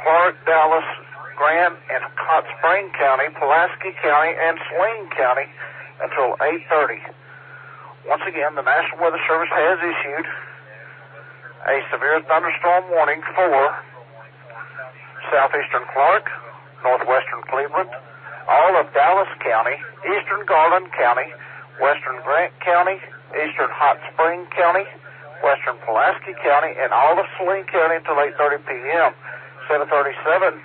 Clark, Dallas, Grant, and Hot Spring County, Pulaski County, and Swain County until 8:30. Once again, the National Weather Service has issued a severe thunderstorm warning for southeastern Clark, northwestern Cleveland, all of Dallas County, eastern Garland County, western Grant County, eastern Hot Spring County, western Pulaski County, and all of Saline County until 8:30 p.m. 7:37.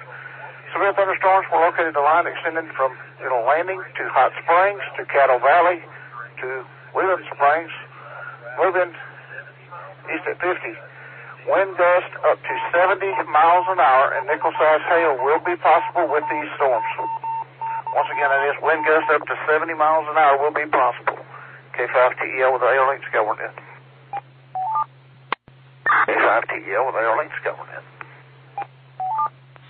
Severe thunderstorms were located in the line extending from Little Landing to Hot Springs to Cattle Valley to Wheeling Springs, moving east at 50. Wind gust up to 70 miles an hour, and nickel-sized hail will be possible with these storms. Once again, that is wind gust up to 70 miles an hour will be possible. K5TEL with AR Link Skywarn net. K5TEL with AR Link Skywarn net.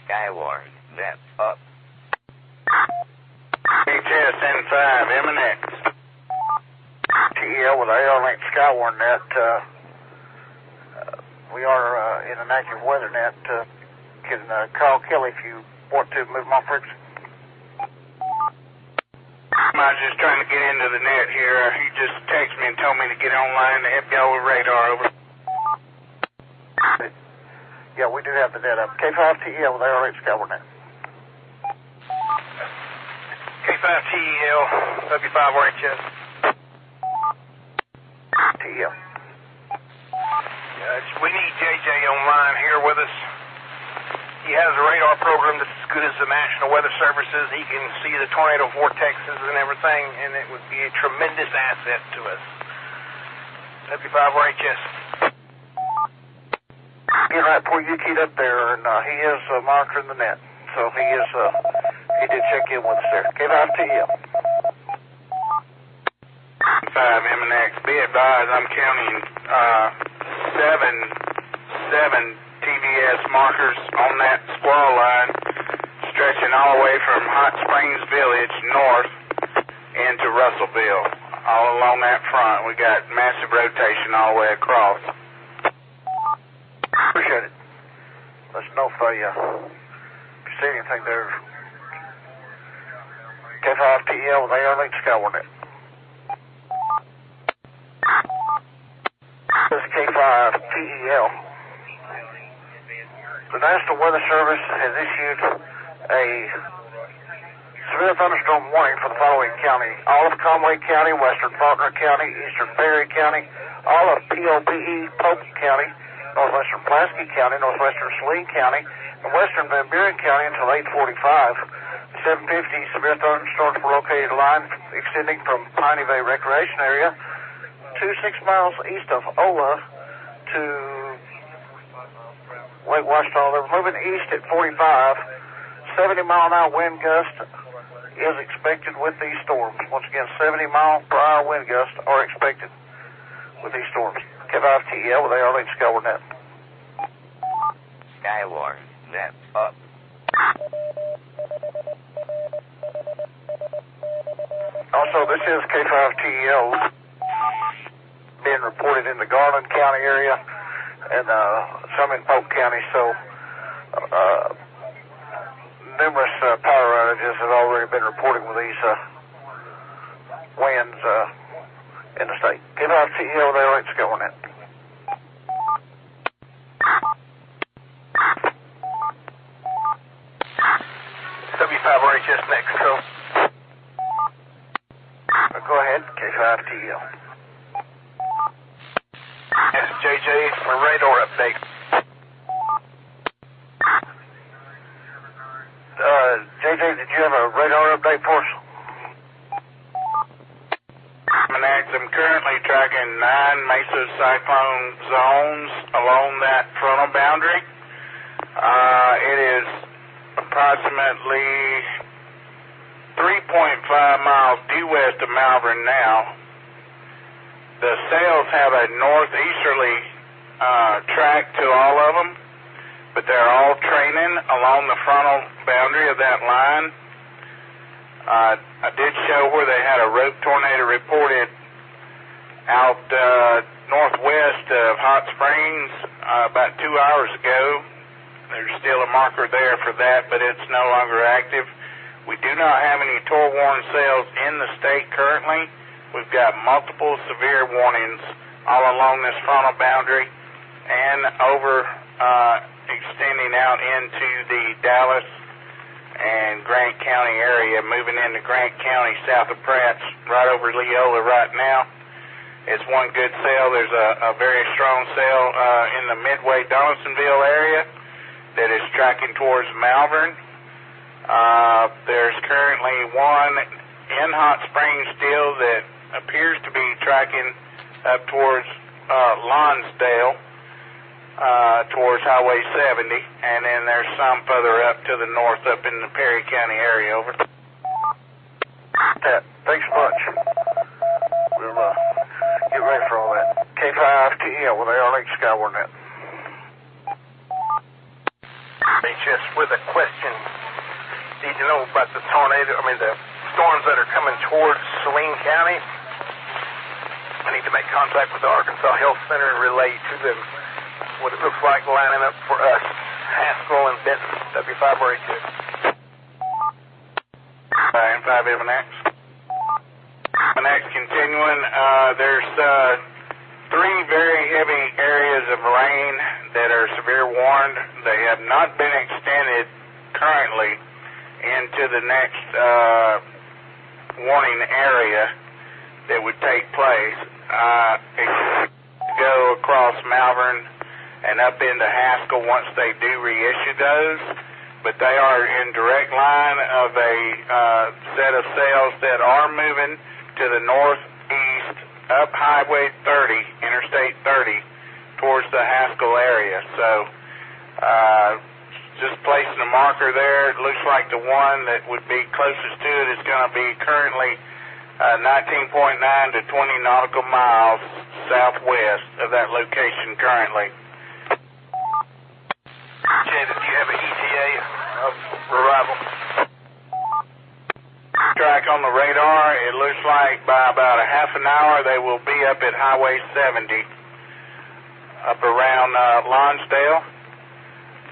Skywarn net up. HS N5, MNX. TEL with AR Link Skywarn net. We are in an active weather net. Can call Kelly if you want to move my frequency. I was just trying to get into the net here. He just texted me and told me to get online to help y'all with radar. Over. Yeah, we do have the net up. K5TEL with AR Link Skywarn net. K5TEL, W5RHS. TEL. We need JJ online here with us. He has a radar program that's as good as the National Weather Service's. He can see the tornado vortexes and everything, and it would be a tremendous asset to us. W5RHS. Get right before you keyed up there, and he is monitoring the net. So he did check in with us there. K5TEL. 5 MNX. Be advised, I'm counting 7 TVS markers on that squall line, stretching all the way from Hot Springs Village north into Russellville. All along that front, we got massive rotation all the way across. Appreciate it. Let us know if you see anything there. K5TEL with AR Link Skywarn net. This is K5TEL. The National Weather Service has issued a severe thunderstorm warning for the following county. All of Conway County, western Faulkner County, eastern Perry County, all of POPE, Pope County, northwestern Pulaski County, northwestern Saline County, and western Van Buren County until 8:45. 7:50 severe thunderstorms were located in line extending from Piney Bay Recreation Area to 6 miles east of Ola to Lake Washita. They're moving east at 45. 70-mile-an-hour wind gust is expected with these storms. Once again, 70-mile-per-hour wind gusts are expected with these storms. K5TEL with AR Link Skywarn net. Skywarn net up. Also, this is K5TEL being reported in the Garland County area and some in Polk County, so numerous power outages have already been reported with these winds in the state. K5TEL with AR Link Skywarn net. W5RHS Mexico. Go ahead, K5TEL. This is JJ for radar update. JJ, did you have a radar update for us? I'm currently tracking 9 mesocyclone zones along that frontal boundary. It is approximately 3.5 miles due west of Malvern now. The sails have a northeasterly track to all of them, but they're all training along the frontal boundary of that line. I did show where they had a rope tornado reported out northwest of Hot Springs about 2 hours ago. There's still a marker there for that, but it's no longer active. We do not have any tour-worn sails in the state currently. We've got multiple severe warnings all along this frontal boundary and over extending out into the Dallas and Grant County area, moving into Grant County south of Pratt's, right over Leola right now. It's one good cell. There's a very strong cell in the Midway Donaldsonville area that is tracking towards Malvern. There's currently one in Hot Springs still that appears to be tracking up towards Lonsdale, towards Highway 70, and then there's some further up to the north up in the Perry County area. Over. Thanks much. We'll get ready for all that. K5TL with ARLH Skywarn net. HS with a question. Need to know about the the storms that are coming towards Saline County. I need to make contact with the Arkansas Health Center and relay to them what it looks like lining up for us, Haskell and Benton, W5RH. And 5MNX. MNX continuing. There's 3 very heavy areas of rain that are severe warned. They have not been extended currently into the next warning area that would take place. Go across Malvern and up into Haskell once they do reissue those, but they are in direct line of a set of cells that are moving to the northeast up Highway 30, Interstate 30, towards the Haskell area. So just placing a marker there. It looks like the one that would be closest to it is going to be currently 19.9 to 20 nautical miles southwest of that location currently. Jay, do you have an ETA of arrival? Track on the radar, it looks like by about a half an hour they will be up at Highway 70, up around Lonsdale.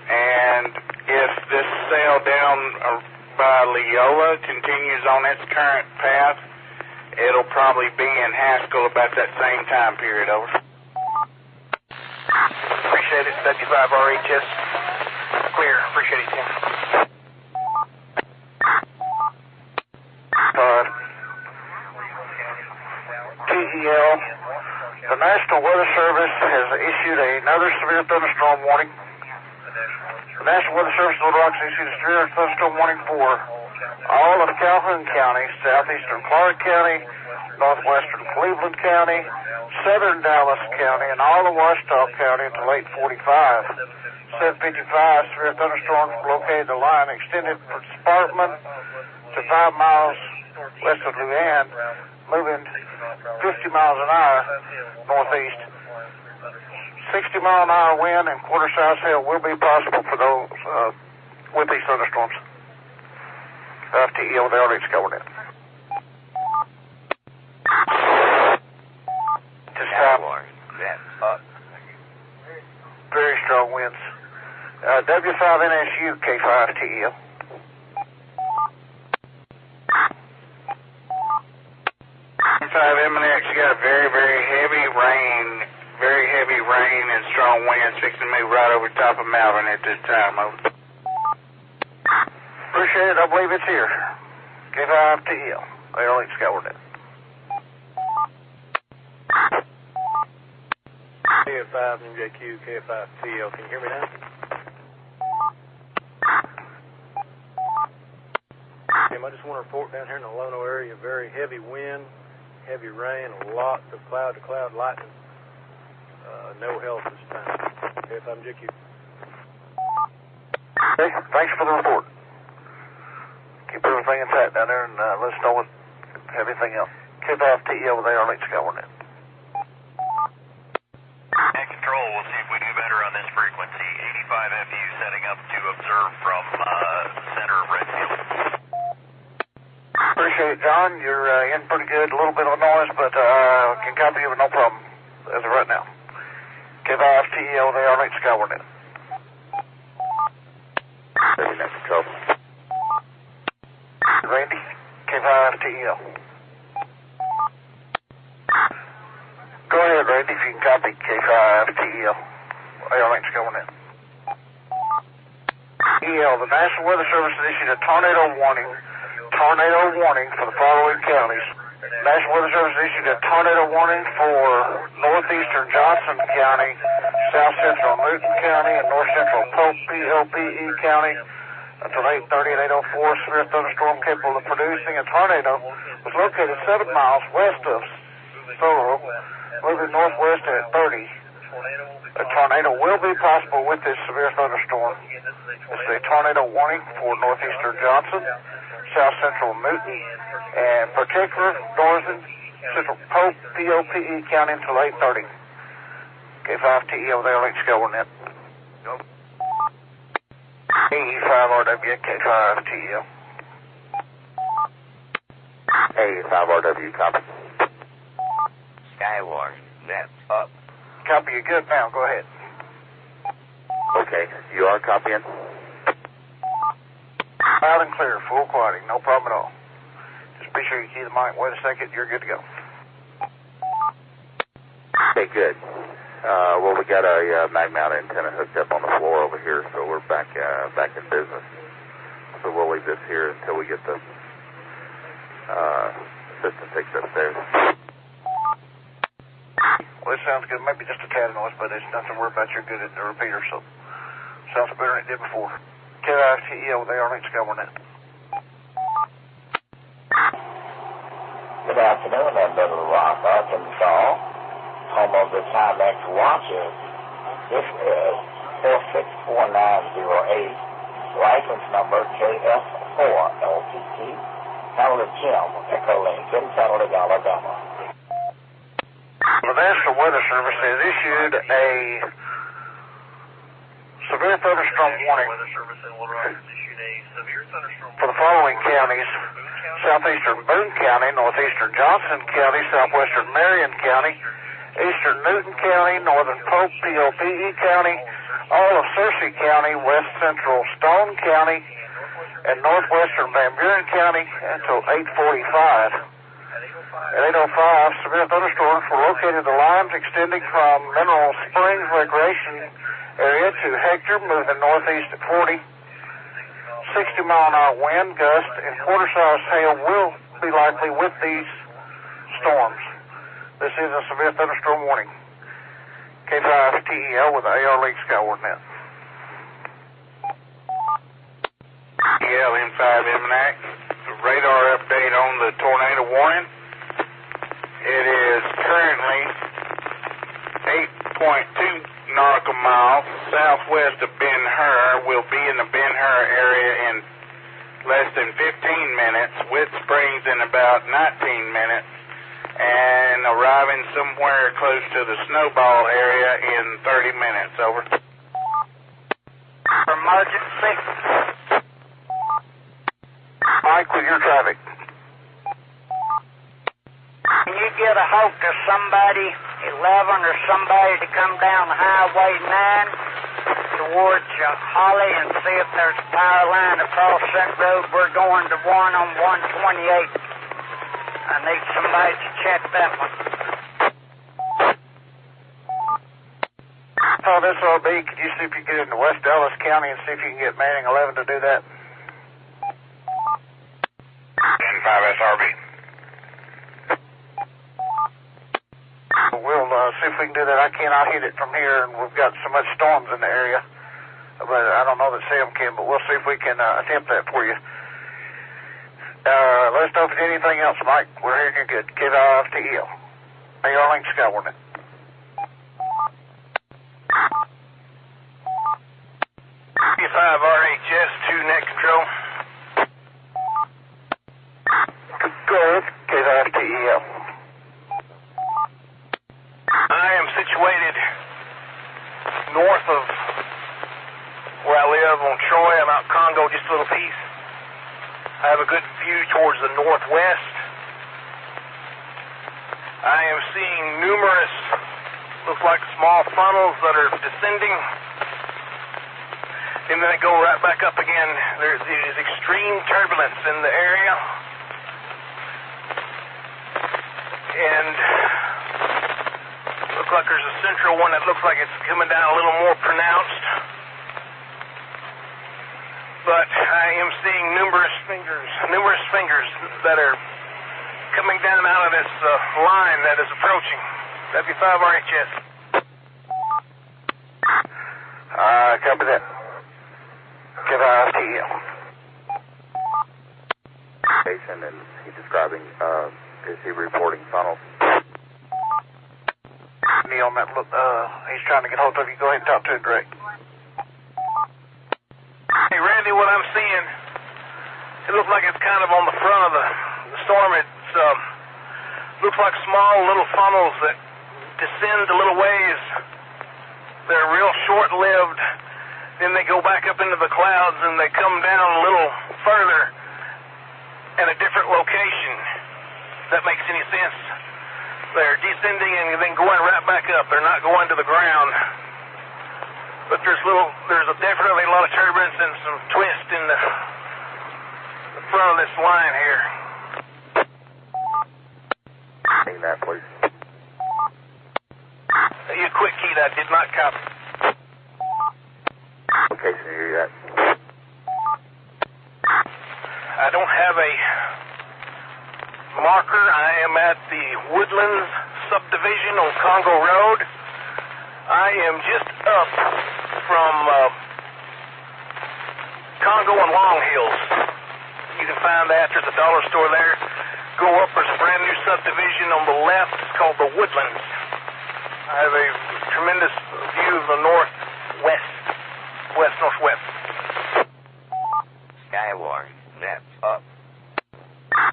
And if this sail down by Leola continues on its current path, it'll probably be in Haskell about that same time period. Over. Appreciate it, W5RHS. Clear. Appreciate it, Tim. TEL, the National Weather Service has issued another severe thunderstorm warning. The National Weather Service of Little Rock has issued a severe thunderstorm warning for all of Calhoun County, southeastern Clark County, northwestern Cleveland County, southern Dallas County, and all of Washita County until 8:45. 7:55, severe thunderstorms located the line extended from Sparkman to 5 miles west of Luann, moving 50 miles an hour northeast. 60-mile-an-hour wind and quarter-size hail will be possible for those with these thunderstorms. TEL with ARLH Skywarn net. To stop. Very strong winds. W5NSU K5TEL. M5MNX, you got a very, very heavy rain and strong winds fixing to move right over top of Malvern at this time. Over. Appreciate it. I believe it's here. K5TEL. ARLH Skywarn net. KF5MJQ, KF5TL. Can you hear me now? I just want to report down here in the Lono area, very heavy wind, heavy rain, lots of cloud-to-cloud lightning. No help this time. KF5MJQ. Okay, thanks for the report. Keep everything intact down there and let us know everything else. K5TEL with ARLH Skywarn net. At control, we'll see if we do better on this frequency. 85 FU setting up to observe from the center of Redfield. Appreciate it, John. You're in pretty good. A little bit of noise, but can copy you with no problem as of right now. K5TEL with ARLH Skywarn net. Randy, K5TEL. Go ahead, Randy, if you can copy K5TEL. ARLH Skywarn net. EL, the National Weather Service has issued a tornado warning for the following counties. National Weather Service issued a tornado warning for northeastern Johnson County, south central Newton County, and north central Pope, PLPE County until 8:30 and 8:04. Severe thunderstorm capable of producing a tornado was located 7 miles west of Solo, moving northwest at 30. A tornado will be possible with this severe thunderstorm. This is a tornado warning for northeastern Johnson, south central Newton, and particular northern central Pope, POPE County until 8:30. K5TE over there, Lake Skywarn. A5RW, K5TE. A5RW, copy. Skywarn, net up. Copy, you good now, go ahead. Okay, you are copying? Loud and clear, full quality, no problem at all. Just be sure you key the mic, wait a second, you're good to go. Okay, good. Well, we got a mag mount antenna hooked up on the floor over here, so we're back in business. So we'll leave this here until we get the system fixed upstairs. Well, it sounds good. Maybe just a tad of noise, but it's nothing to worry about. You're good at the repeater, so sounds better than it did before. K5TE over there, Lake Skywarn. Good afternoon, Little Rock, Arkansas, home of the Timex watches. This is 464908, license number KF4LTT, Canada Jim, Echo Lincoln, Canada, Alabama. The National Weather Service has issued a severe thunderstorm warning for the following counties: southeastern Boone County, northeastern Johnson County, southwestern Marion County, eastern Newton County, northern Pope, POPE County, all of Searcy County, west central Stone County, and northwestern Van Buren County until 8:45. At 8:05, severe thunderstorms were located at the lines extending from Mineral Springs Recreation Area to Hector, moving northeast at 40. 60-mile-an-hour wind gust and quarter-size hail will be likely with these storms. This is a severe thunderstorm warning. K5TEL with the AR Lake Skywarn net. N5MNAC, radar update on the tornado warning. It is currently 8.2 nautical miles southwest of Ben-Hur. We'll be in the Ben-Hur area in less than 15 minutes, with Springs in about 19 minutes, and arriving somewhere close to the Snowball area in 30 minutes. Over. Emergency. Mike, with your traffic. Can you get a hold of somebody, 11 or somebody, to come down Highway 9 towards Holly and see if there's a power line across that road? We're going to one on 128. I need somebody to check that one. This RB, could you see if you can get into West Dallas County and see if you can get Manning 11 to do that? N5SRB. We'll see if we can do that. I cannot hit it from here, and we've got so much storms in the area. But I don't know that Sam can, but we'll see if we can attempt that for you. Let us know if there's anything else, Mike. We're hearing you good. K5TEL. AR Link Skywarn. K5RHS, 2 net control. Go ahead. K5TEL. I am situated north of where I live on Troy. I'm out Congo just a little piece. I have a good view towards the northwest. I am seeing numerous, looks like small funnels that are descending, and then they go right back up again. There is extreme turbulence in the area, and looks like there's a central one that looks like it's coming down a little more pronounced. but I am seeing numerous fingers that are coming down out of this line that is approaching. W5RHS. Copy that. K5TL. And he's describing, is he reporting funnels? Neil, on that look, he's trying to get hold of you. Go ahead and talk to him direct. Hey, Randy, what I'm seeing, it looks like it's kind of on the front of the storm. It looks like small little funnels that descend a little ways. They're real short-lived. Then they go back up into the clouds and they come down a little further at a different location. If that makes any sense. They're descending and then going right back up. They're not going to the ground. But there's definitely a lot of turbulence and some twist in the front of this line here. Seen that, please. You quick keyed, I did not copy. Location here yet? I don't have a marker. I am at the Woodlands subdivision on Congo Road. I am just up from Congo and Long Hills. You can find that. There's a dollar store there. Go up, there's a brand new subdivision on the left. It's called the Woodlands. I have a tremendous view of the northwest. Skywarn, net up.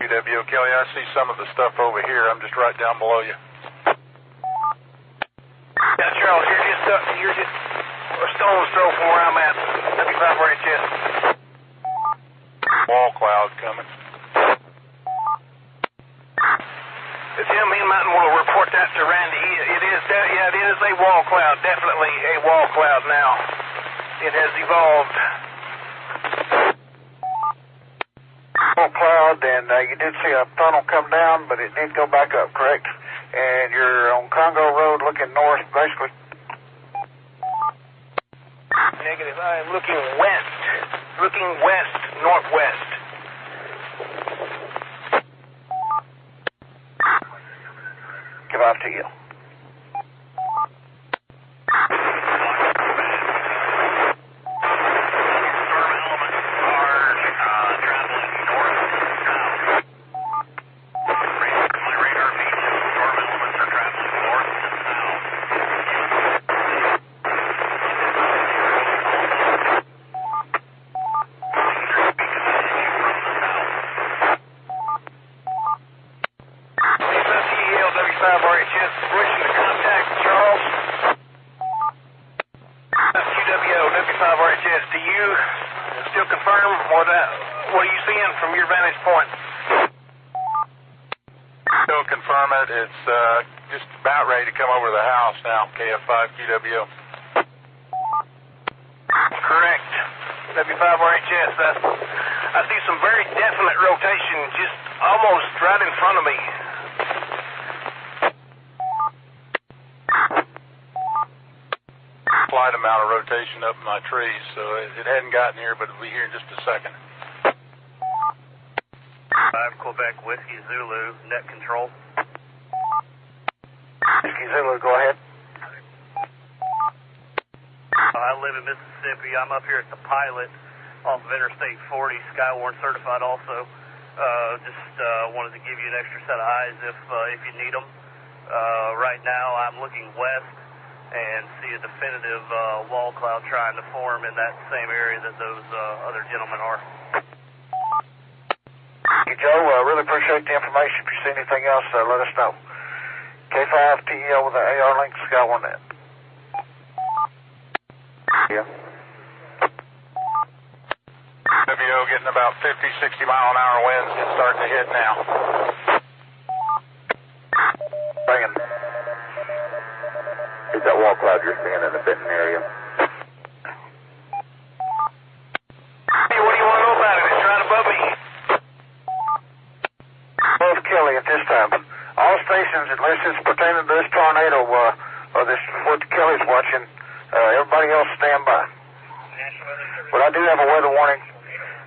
QWO Kelly, I see some of the stuff over here. I'm just right down below you. Yeah, Charles, you're just a stone's throw from where I'm at. W5RHS. Wall cloud coming. Tim, he might want to report that to Randy. It is a wall cloud. Definitely a wall cloud now. It has evolved. Wall cloud, and you did see a funnel come down, but it did go back up, correct? And you're on Congo Road looking north, basically. Negative. I am looking west, northwest. Give out to you. W5RHS, permission to contact Charles. QWO, W5RHS, do you still confirm what are you seeing from your vantage point? Still confirm it. It's just about ready to come over to the house now, KF5 QWO. Correct. W5RHS, I see some very definite rotation just almost right in front of me. Slight amount of rotation up in my trees, so it hadn't gotten here, but it'll be here in just a second. 5 Quebec Whiskey Zulu, net control. Whiskey Zulu, go ahead. I live in Mississippi. I'm up here at the Pilot off of Interstate 40, Skywarn certified also. Just wanted to give you an extra set of eyes if you need them. Right now I'm looking west and see a definitive wall cloud trying to form in that same area that those other gentlemen are. Hey, Joe, really appreciate the information. If you see anything else, let us know. K5TEL with the AR link, Skywarn net. Yeah. WO getting about 50, 60 mile an hour winds. It's starting to hit now. Bringing. Is that wall cloud you're seeing in the Benton area? Hey, what do you want to know about it? It's right above me. Both Kelly at this time. All stations, unless it's pertaining to this tornado or this what Kelly's watching, everybody else stand by. But I do have a weather warning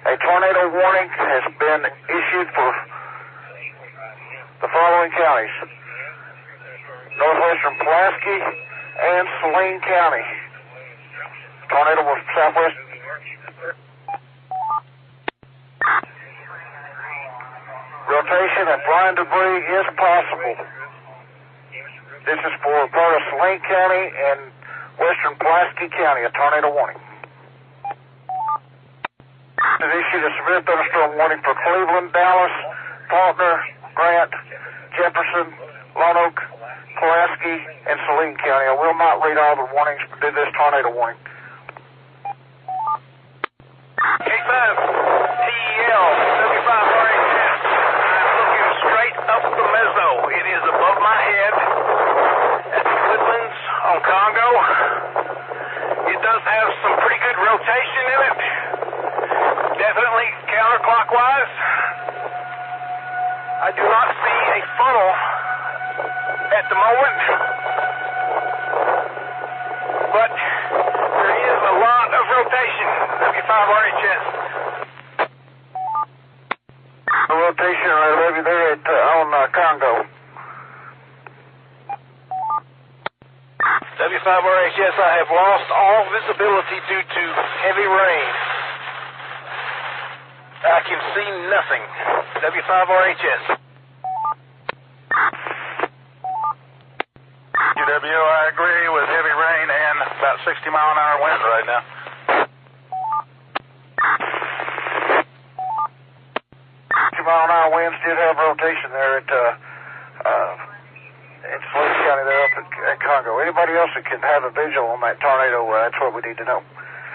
A tornado warning has been issued for the following counties: northwestern Pulaski and Saline County. Tornado will southwest. Rotation of flying debris is possible. This is for part of Saline County and western Pulaski County, a tornado warning. Has issued a severe thunderstorm warning for Cleveland, Dallas, Faulkner, Grant, Jefferson, Lone Oak, Pulaski, and Saline County. I will not read all the warnings, but do this tornado warning. K5, TEL, W5RHS. I'm looking straight up the mezzo. It is above my head at the Woodlands on Congo. It does have some pretty good rotation in it. Definitely counterclockwise. I do not see a funnel at the moment, but there is a lot of rotation. W5RHS. The rotation right over there on Congo. W5RHS, I have lost all visibility due to heavy rain. I can see nothing. W5RHS. UW, I agree with heavy rain and about 60-mile-an-hour winds right now. 60-mile-an-hour winds did have rotation there at Saline County there up at Congo. Anybody else that can have a visual on that tornado, that's what we need to know.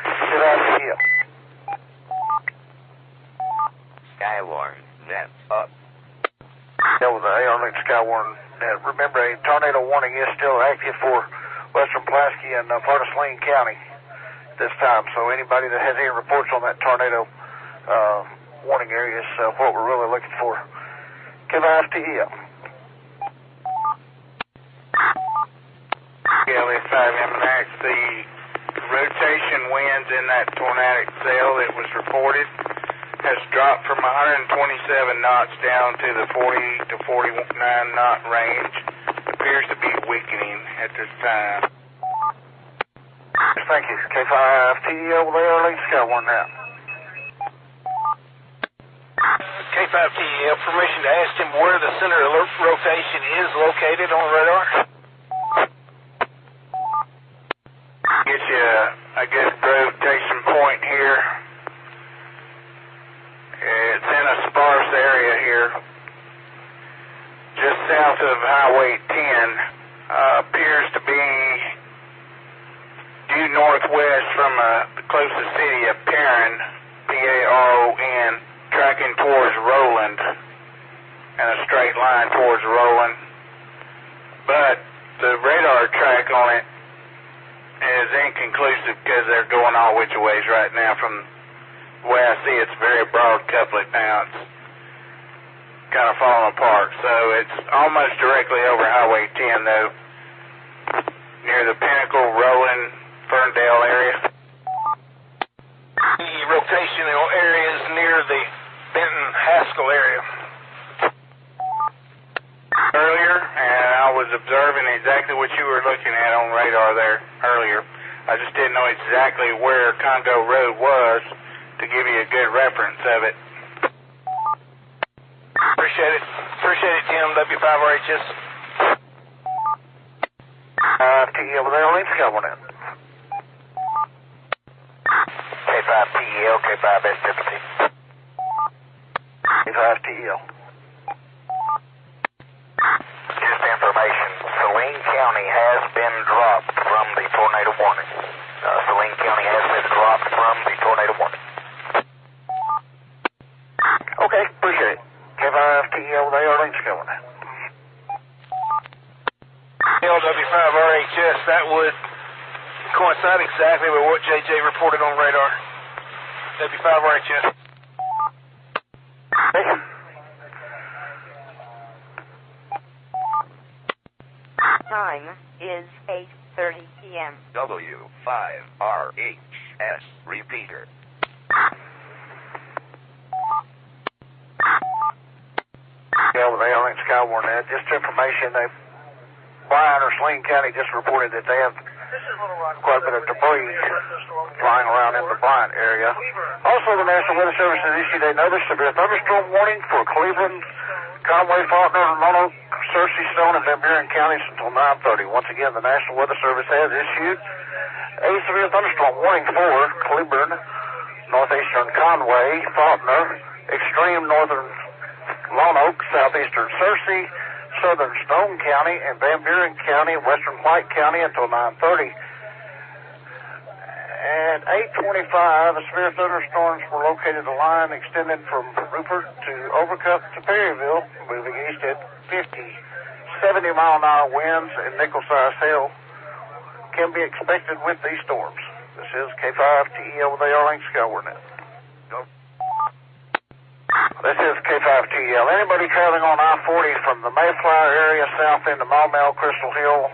Get out of here. Skywarn, net up. That was the AR-Link Skywarn net. Remember, a tornado warning is still active for western Pulaski and part of Saline County this time. So anybody that has any reports on that tornado warning area is what we're really looking for. Give us to here. KLS 5MNX, the rotation winds in that tornadic cell that was reported has dropped from 127 knots down to the 40 to 49 knot range. Appears to be weakening at this time. Thank you. K5TE over there, Link Skywarn now. K5TEL, permission to ask him where the center of rotation is located on the radar? Get you a good rotation point here. It's in a sparse area here, just south of Highway 10. Appears to be due northwest from the closest city of Perrin, P-A-R-O-N, tracking towards Roland, and a straight line towards Roland. But the radar track on it is inconclusive because they're going all which ways right now. From the way I see it, it's very broad couplet now. It's kind of falling apart. So it's almost directly over Highway 10, though, near the Pinnacle, Roland, Ferndale area. The rotational areas near the Benton-Haskell area. Earlier, and I was observing exactly what you were looking at on radar there earlier. I just didn't know exactly where Congo Road was to give you a good reference of it. Appreciate it. Appreciate it, Tim. W5RHS. TEL over there, Link Skywarn now. K5TEL, K5SWT. K5TEL. Just information, Saline County has been dropped from the tornado warning. Saline County has been dropped from the tornado warning. Okay, appreciate it. K5TEL over there, Link Skywarn now. LW5RHS, that would coincide exactly with what JJ reported on radar. W5RHS. Time is 8:30 p.m. W5RHS repeater. Skywarn. Just information, Bryan or Saline County just reported that they have quite a bit of debris flying around in the Bryant area. Also, the National Weather Service has issued another severe thunderstorm warning for Cleveland, Conway, Faulkner, Roanoke, Searcy, Stone, and Van Buren counties until 9:30. Once again, the National Weather Service has issued a severe thunderstorm warning for Cleveland, northeastern Conway, Faulkner, extreme northern Roanoke, southeastern Searcy, southern Stone County, and Van Buren County, western White County until 9:30. At 8:25, the severe thunderstorms were located a line extending from Rupert to Overcup to Perryville, moving east at 50, 70-mile-an-hour winds and nickel-sized hail can be expected with these storms. This is K5TEL with AR-Link Skywarn. This is K5TEL. Anybody traveling on I-40 from the Mayflower area south into Maumelle, Crystal Hill,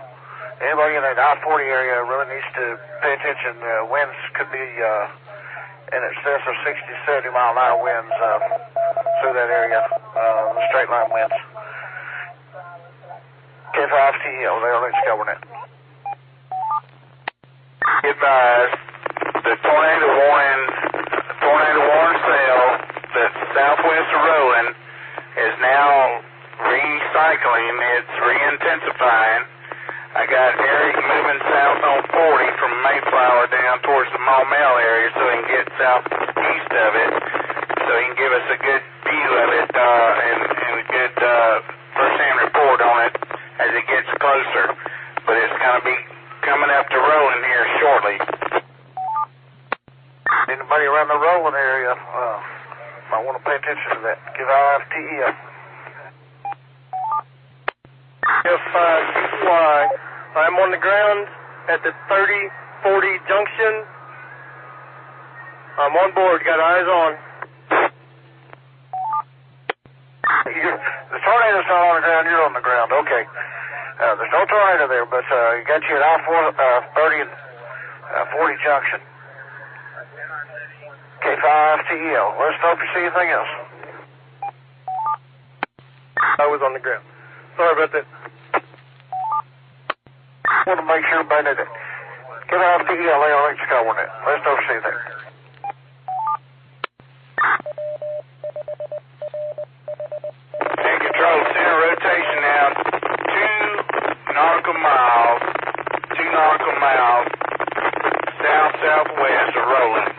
anybody in that I-40 area really needs to pay attention. Winds could be in excess of 60, 70-mile-an-hour winds through that area, straight line winds. K5TEL, AR-Link Skywarn. Advised, the tornado warning cell that's southwest of Rowan is now recycling. It's re-intensifying. I got Eric moving south on 40 from Mayflower down towards the Maumelle area so he can get southeast of it, so he can give us a good view of it and a good first-hand report on it as it gets closer. But it's going to be coming up to Rowan here shortly. Anybody around the Rowan area might want to pay attention to that. Give IFTEL. F5CY. I'm on the ground at the 3040 junction. I'm on board. Got eyes on. The tornado's not on the ground. You're on the ground. Okay. There's no tornado there, but you got you at I-30 and 40 junction. K5TEL. Let us know if you see anything else. I was on the ground. Sorry about that. I want to make sure everybody did it. K5TEL, AR-Link Skywarn. Let us know if you see anything. And control center rotation now. 2 nautical miles south-southwest of Roland.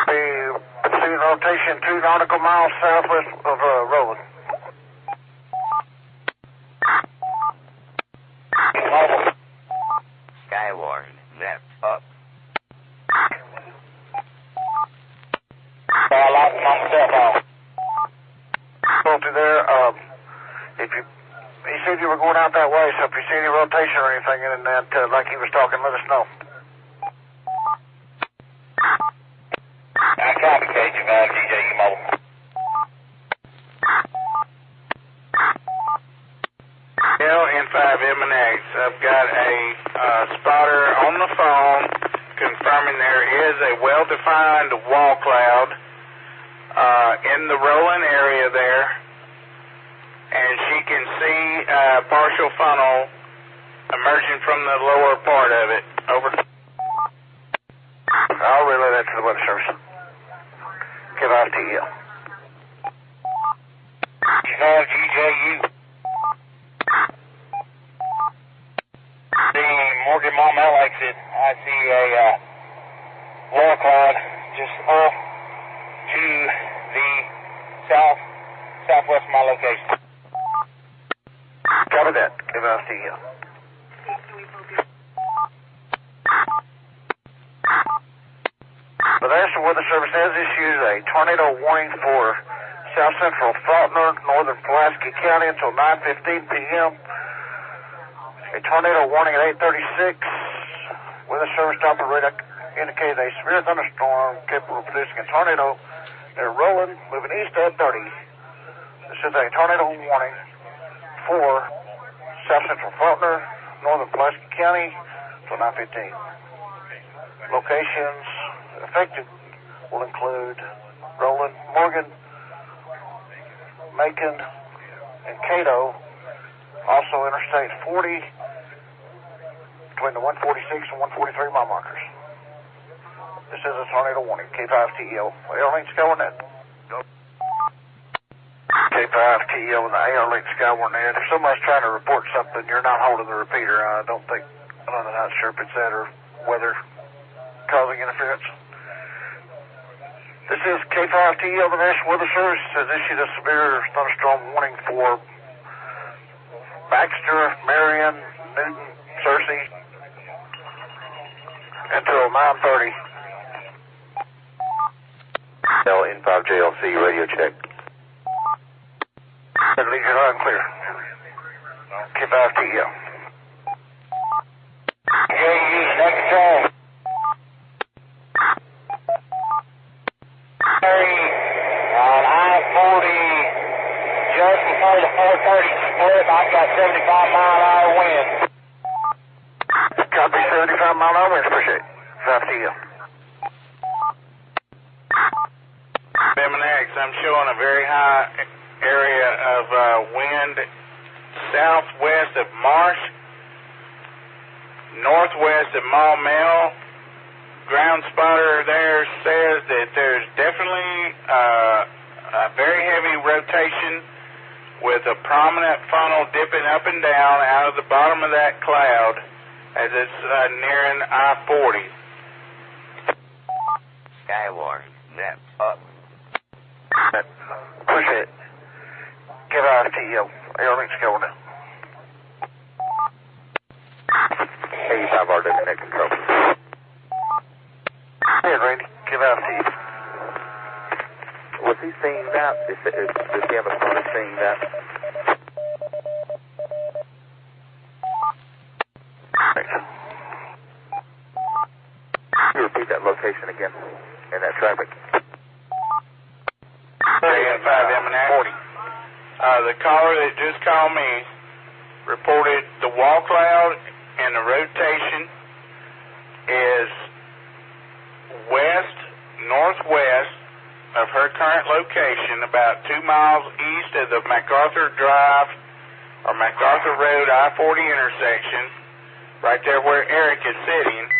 The rotation 2 nautical miles southwest of Roland. Skywarn, net up. I like myself off. There, if you, he said you were going out that way, so if you see any rotation or anything in that, like he was talking, let us know. I copy KG5GJU mobile. N5MNX. I've got a spotter on the phone confirming there is a well-defined wall cloud in the Roland area there, and she can see a partial funnel emerging from the lower part of it. Over. I'll relay that to the Weather Service. K5TEL. K5GJU. The Morgan Maumelle exit, I see a wall cloud just off to the southwest of my location. Copy that. K5TEL. The National Weather Service has issued a tornado warning for south central Faulkner, northern Pulaski County until 9:15 p.m. A tornado warning at 8:36. Weather Service Doppler radar indicated a severe thunderstorm capable of producing a tornado near Roland, moving east at 30. This is a tornado warning for south central Faulkner, northern Pulaski County until 9:15. Locations affected will include Roland, Morgan, Macon, Cato, also Interstate 40, between the 146 and 143 mile markers. This is a tornado warning, K5TEO, AR-Link Skywarn net. K5TEO with the AR-Link Skywarn net. If somebody's trying to report something, you're not holding the repeater. I'm not sure if it's that or weather causing interference. This is K5TEO, the National Weather Service has issued a severe thunderstorm warning for Baxter, Marion, Newton, Searcy until 9:30. N5JLC, radio check. Lead you loud and clear. K5TEO. Next call. On I-40, just before the 430 split, I've got 75-mile-an-hour wind. Copy, 75-mile-an-hour winds, appreciate it. 5TEO. M&X, I'm showing a very high area of wind southwest of Marsh, northwest of Maumelle. Ground spotter there says that there's definitely a very heavy rotation with a prominent funnel dipping up and down out of the bottom of that cloud as it's nearing I-40. Skywarn, net up. Appreciate it. K5TEO, AR-Link Skywarn net. 85RW net control. Hey, Randy, K5TEO. Was he seeing that? Does he have a phone seeing that? Can you repeat that location again and that traffic? M&X. The caller that just called me reported the wall cloud and the rotation is west-northwest of her current location, about 2 miles east of the MacArthur Drive or MacArthur Road I-40 intersection, right there where Eric is sitting,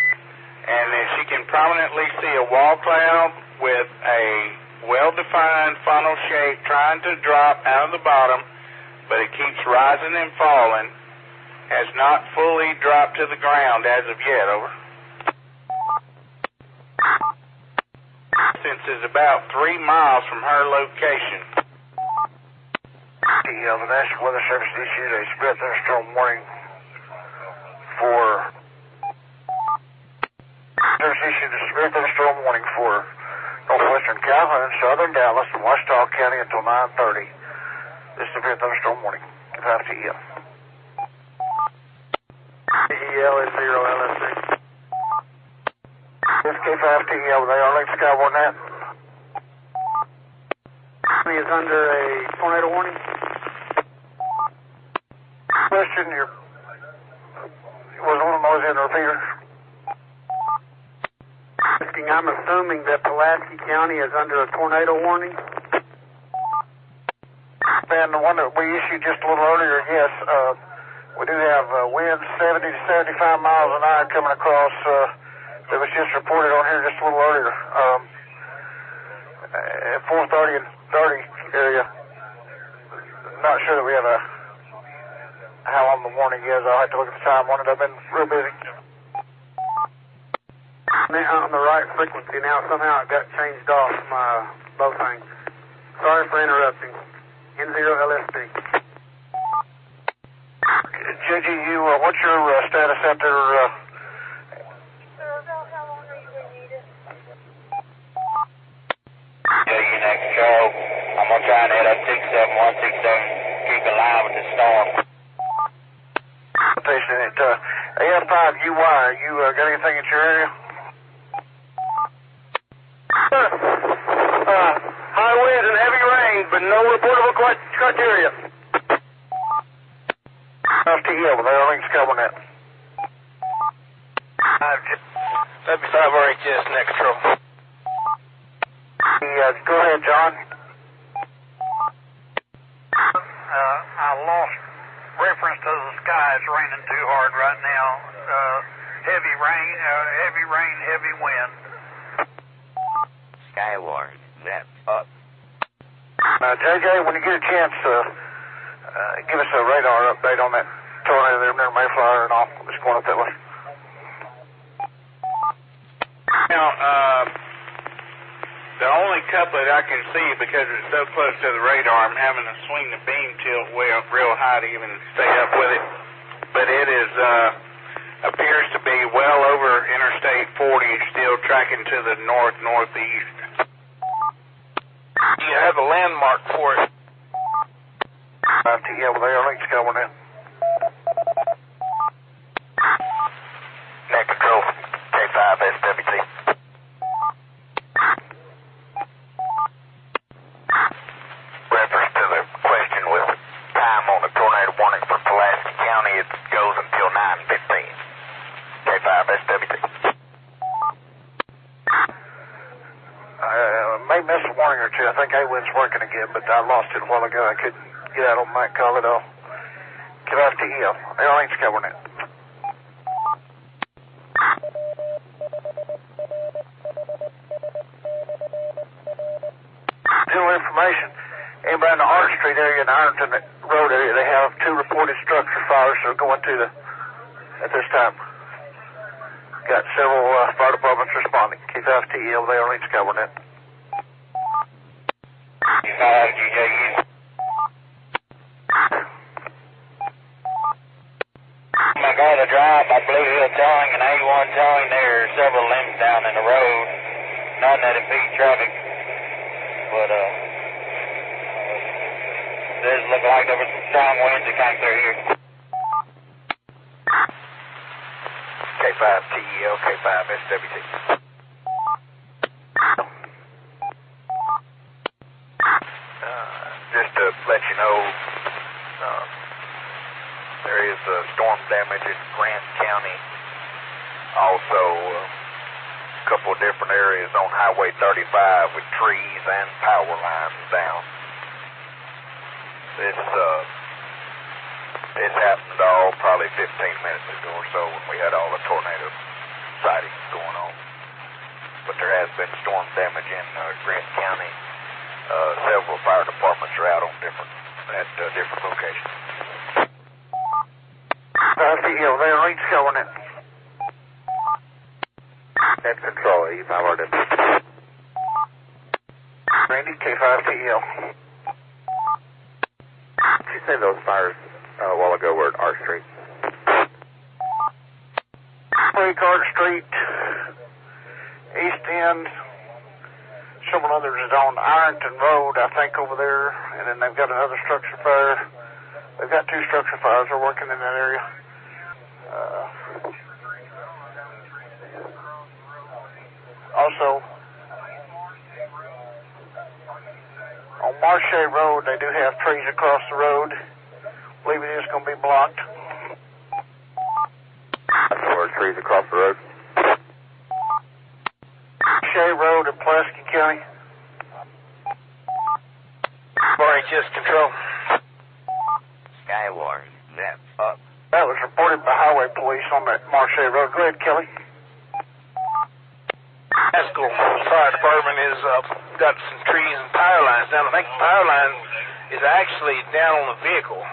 and that she can prominently see a wall cloud with a well-defined funnel shape trying to drop out of the bottom, but it keeps rising and falling, has not fully dropped to the ground as of yet, over. Since it's about 3 miles from her location. The National Weather Service issued a severe thunderstorm warning for northwestern Calhoun, southern Dallas, and Washita County until 9:30. This severe thunderstorm warning. K5TEO. TEL is 0LSC. This K5TEO with AR-Link Skywarn net. He is under a tornado warning. Question, was one of those in the repeater? I'm assuming that Pulaski County is under a tornado warning. And the one that we issued just a little earlier, yes, we do have winds 70 to 75 miles an hour coming across. That was just reported on here just a little earlier. At 4:30 and 30 area. Not sure that we have how long the warning is. I'll have to look at the time on it. I've been real busy. On the right frequency now, somehow it got changed off both things. Sorry for interrupting. N0LSD. JG, what's your status out there? You next show. I'm going to try and hit up 67167. Keep it live with the storm. Patient at AF5UY, you got anything at your area? High winds and heavy rain, but no reportable criteria. FTL with AR-Link Skywarn net. 75RHS next control. Go ahead, John. I lost reference to the sky. It's raining too hard right now. Heavy rain, heavy wind. Skywarn, net up. JJ, when you get a chance, give us a radar update on that tornado there near Mayflower and all. It's going up that way. Now, the only couplet I can see, because it's so close to the radar, I'm having to swing the beam tilt way up real high to even stay up with it. But it is, appears to be well over Interstate 40, still tracking to the northeast. Do you have a landmark for it? Yeah, well, there, links going in. Net control, K5 SWT. Reference to the question with time on the tornado warning for Pulaski County, it goes until 9:15. K5 SWT. May miss a warning or two. I think A-Wind's working again, but I lost it a while ago. I couldn't get out on my call at all. Get off to EL. Airline's covering it. General information. Anybody in the Hart Street area and Ironton Road area, they have 2 reported structure fires that are going to at this time. Got several fire departments responding. Keep out to EL. Airline's covering it. My God, the drive by Blue Hill Towing and A1 Towing, there are several limbs down in the road. None that impede traffic, but does look like there was some strong winds that came through here. K5 TEL, K5 SWT. Just to let you know, there is storm damage in Grant County. Also, a couple of different areas on Highway 35 with trees and power lines down. This happened probably 15 minutes ago or so when we had all the tornado sightings going on. But there has been storm damage in Grant County. Several fire departments are out on different locations. CEO, there, links going in. Net control, E5RW. Randy, K5 TEL. Did you say those fires a while ago were at R Street? Break Art Street, East End, several others is on Ironton Road, I think, over there, and then they've got another structure fire. They've got 2 structure fires they're working in that area. Also, on Marche Road, they do have trees across the road. I believe it is going to be blocked. There were trees across the road. Marche Road in Pulaski County. RHS control. Skywarn, net up. That was reported by highway police on that Marche Road. Go ahead, Kelly. Haskell Fire Department is got some trees and power lines down. I think the power line is actually down on the vehicle.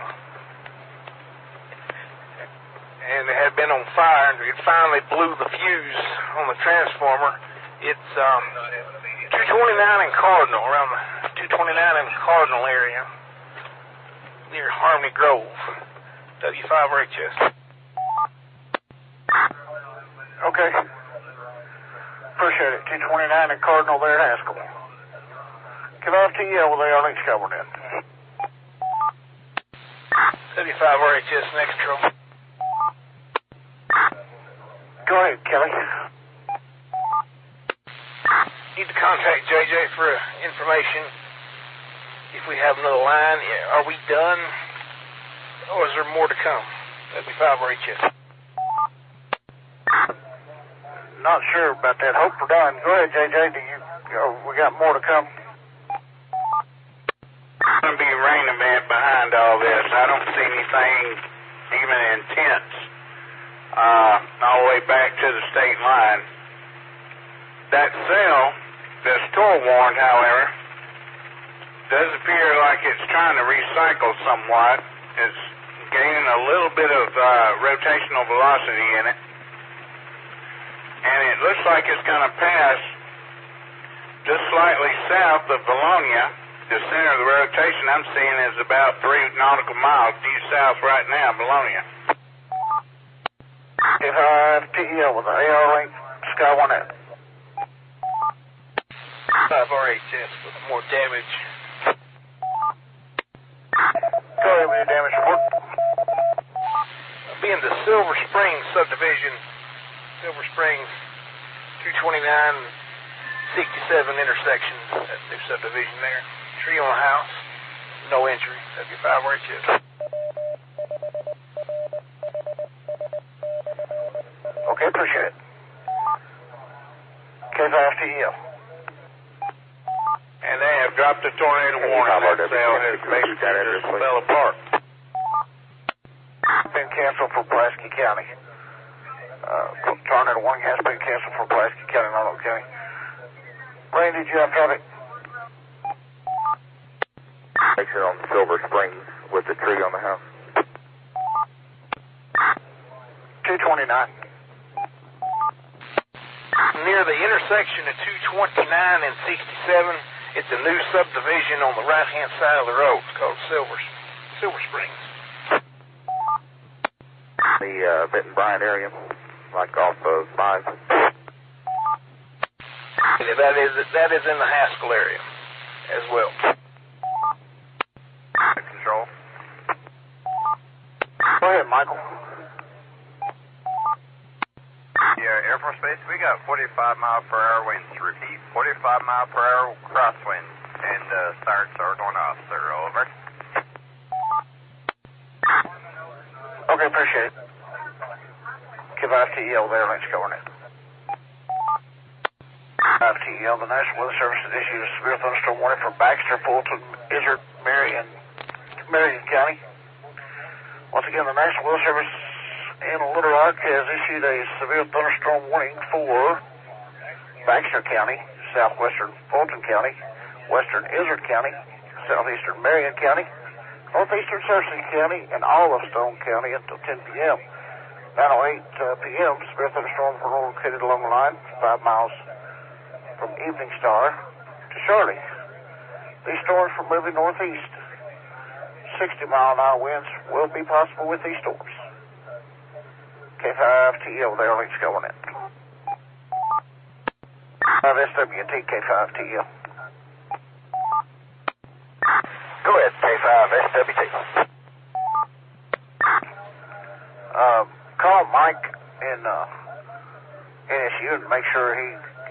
And it had been on fire, and it finally blew the fuse on the transformer. It's 229 in Cardinal, around the 229 in the Cardinal area, near Harmony Grove, W5RHS. Okay. Appreciate it. 229 in Cardinal there at Haskell. Give off TEL with the links covered in. W5RHS next control. Go ahead, Kelly. Need to contact JJ for information. If we have another line, are we done? Or is there more to come? W5RHS. Not sure about that. Hope we're done. Go ahead, JJ. We got more to come? Going to be a rain event behind all this. I don't see anything even intense all the way back to the state line. That cell that's store warned, however, does appear like it's trying to recycle somewhat. It's gaining a little bit of rotational velocity in it. And it looks like it's going to pass just slightly south of Bologna. The center of the rotation I'm seeing is about 3 nautical miles due south right now, Bologna. TEL with the AR link, Skywarn out. 5 RHS with more damage. Go ahead with your damage report. Being the Silver Springs subdivision, Silver Springs 229 67 intersection, that new subdivision there. Tree on a house, no injury. W5 RHS. Okay, appreciate it. K5 TEL. And they have dropped a tornado warning. That cell has basically just fell apart. Been canceled for Pulaski County. Tornado warning has been canceled for Pulaski County, Norfolk County. Rain, did you have traffic? Exit on Silver Springs with the tree on the house. 229. Near the intersection of 229 and 67, it's a new subdivision on the right-hand side of the road. It's called Silver Springs. The Benton Bryant area, like off of 5. That is in the Haskell area as well. Control. Go ahead, Michael. Yeah, Air Force Base, we got 45 mile per hour winds. Repeat, 45 mile per hour crosswinds. And starts are going off, sir. Over. Okay, appreciate it. K5 TEL there, let's go on it. 5 TEL, the National Weather Service has issued a severe thunderstorm warning for Baxter, Fulton, Izard, Marion County. Once again, the National Weather Service in Little Rock has issued a severe thunderstorm warning for Baxter County, southwestern Fulton County, western Izard County, southeastern Marion County, northeastern Searcy County, and all of Stone County until 10 p.m. 9:08 p.m., severe thunderstorms were located along the line 5 miles from Evening Star to Shirley. These storms were moving northeast. 60-mile-an-hour winds will be possible with these storms. K5 TEL there, let's go on it. 5 SWT, K5 TEL. Go ahead, K5 SWT. Call Mike in NSU and make sure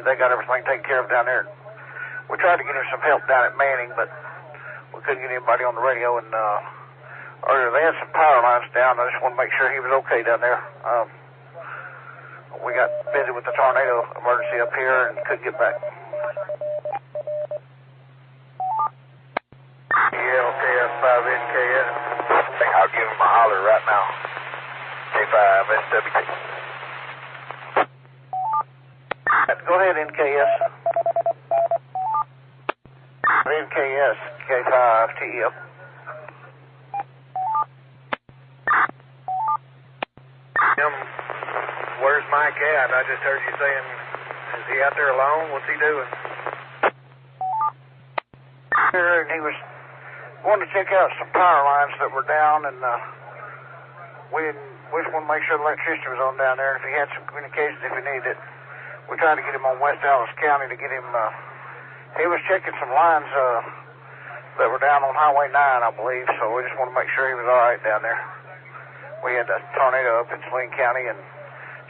they got everything taken care of down there. We tried to get him some help down at Manning, but we couldn't get anybody on the radio. And earlier they had some power lines down. I just want to make sure he was okay down there. We got busy with the tornado emergency up here and couldn't get back. KS5NKS. I'll give him a holler right now. K5 SWT. Go ahead, NKS. NKS, K5 TEL. Where's Mike at? I just heard you saying, is he out there alone? What's he doing? Sure, he was going to check out some power lines that were down, and we just want to make sure the electricity was on down there, and if he had some communications if he needed it. We tried to get him on West Dallas County to get him, he was checking some lines that were down on Highway 9, I believe, so we just want to make sure he was all right down there. We had a tornado up in Saline County and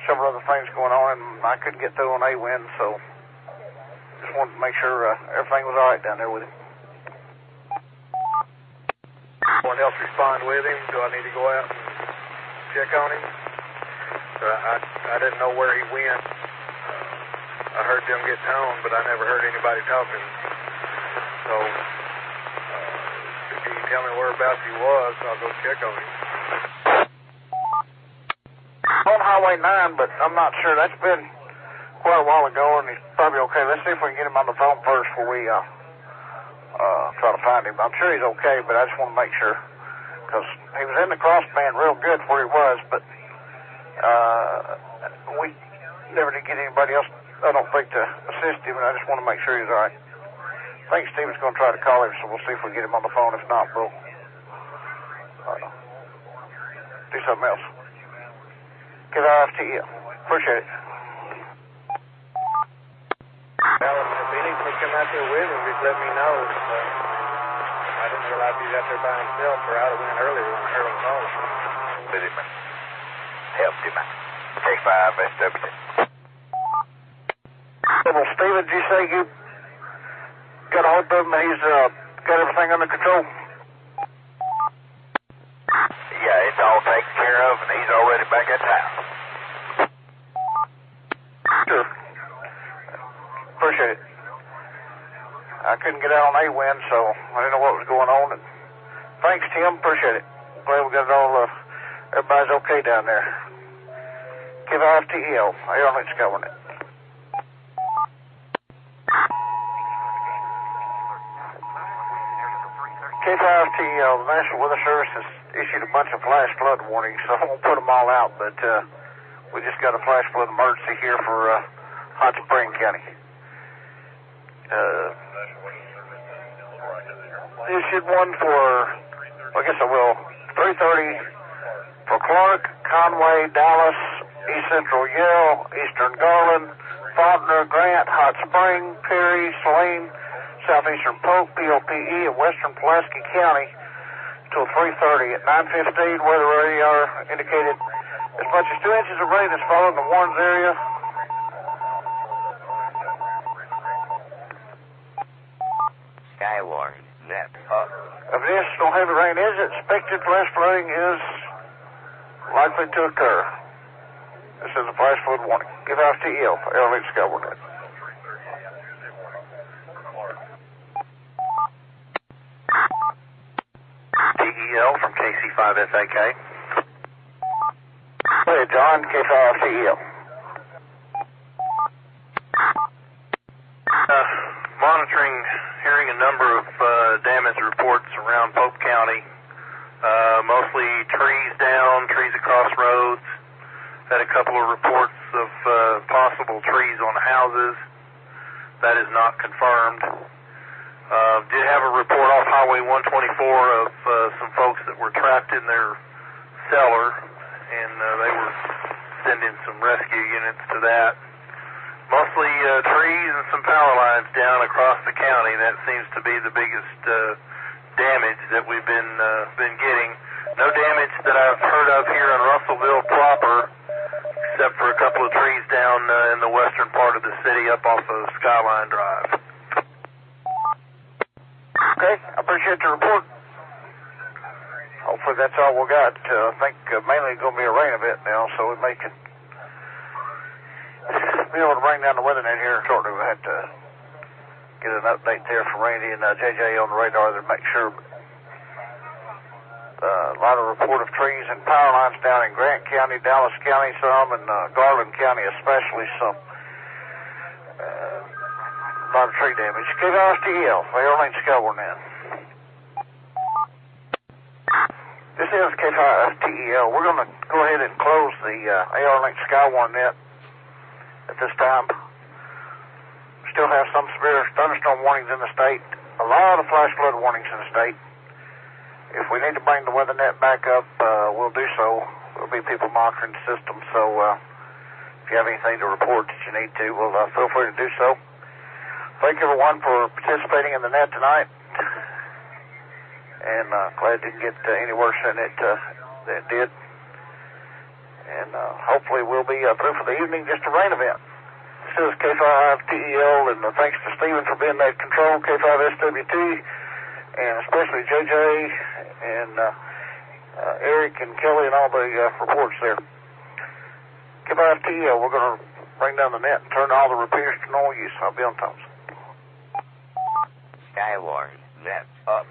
several other things going on, and I couldn't get through on A-wind, so just wanted to make sure everything was all right down there with him. Someone else respond with him? Do I need to go out and check on him? I didn't know where he went. I heard them get toned, but I never heard anybody talking. So, tell me whereabouts he was, so I'll go check on him. On Highway 9, but I'm not sure. That's been quite a while ago, and he's probably okay. Let's see if we can get him on the phone first before we try to find him. I'm sure he's okay, but I just want to make sure, because he was in the crossband real good where he was, but we never did get anybody else, I don't think, to assist him, and I just want to make sure he's all right. I think Steven's going to try to call him, so we'll see if we can get him on the phone. If not, we'll do something else. Get RFTL. Appreciate it. Well, if he needs me to come out there with him, just let me know. I didn't realize he was out there by himself, or I'd have went earlier when I heard him call. Did him. Helped him. K5 SW. Well, Steven, did you say you got a hold of him? He's got everything under control? Yeah, it's all taken care of, and he's already back at town. Sure. Appreciate it. I couldn't get out on A-Wind, so I didn't know what was going on. And thanks, Tim. Appreciate it. Glad we got it all, everybody's okay down there. K5TEL, Airlines Government. K5TEL, the National Weather Service has issued a bunch of flash flood warnings, so I won't put them all out, but we just got a flash flood emergency here for Hot Spring County. Issued one for, I guess I will, 3:30 for Clark, Conway, Dallas, East Central Yale, Eastern Garland, Faulkner, Grant, Hot Spring, Perry, Saline, Southeastern Polk, POPE, and Western Pulaski County till 3:30. At 9:15, weather radar indicated as much as 2 inches of rain has fallen in the Warrens area. Skywarn, net up. Additional heavy rain is expected. Flash flooding is likely to occur. This is a flash flood warning. Give out TEL, Airlines Government. TEL from KC5SAK. Hey, John, K5TEL. Monitoring, hearing a number of damage reports around Pope County. Mostly trees down, trees across roads. Had a couple of reports of possible trees on houses. That is not confirmed. Did have a report off Highway 124 of some folks that were trapped in their cellar, and they were sending some rescue units to that. Mostly trees and some power lines down across the county. That seems to be the biggest damage that we've been getting. No damage that I've heard of here in Russellville proper, except for a couple of trees down in the western part of the city up off of Skyline Drive. Okay, I appreciate the report. Hopefully that's all we got. I think mainly going to be a rain event now, so we may can be able to bring down the weather net here shortly. We had to get an update there from Randy and JJ on the radar to make sure. A lot of report of trees and power lines down in Grant County, Dallas County some, and Garland County especially some. A lot of tree damage. KVSTL, Airlines Skywarn. This is K5TEL. We're going to go ahead and close the Airlines Skywarn net at this time. Still have some severe thunderstorm warnings in the state. A lot of flash flood warnings in the state. If we need to bring the weather net back up, we'll do so. There'll be people monitoring the system, so if you have anything to report that you need to, well, feel free to do so. Thank everyone for participating in the net tonight. And glad it didn't get any worse than it did. And hopefully we'll be through for the evening, just a rain event. This is K5TEL, and thanks to Steven for being at control, K5SWT, and especially JJ and Eric and Kelly and all the reports there. K5TEL, we're going to bring down the net and turn all the repairs to normal use. I'll be on Thompson. Skywarn, net up.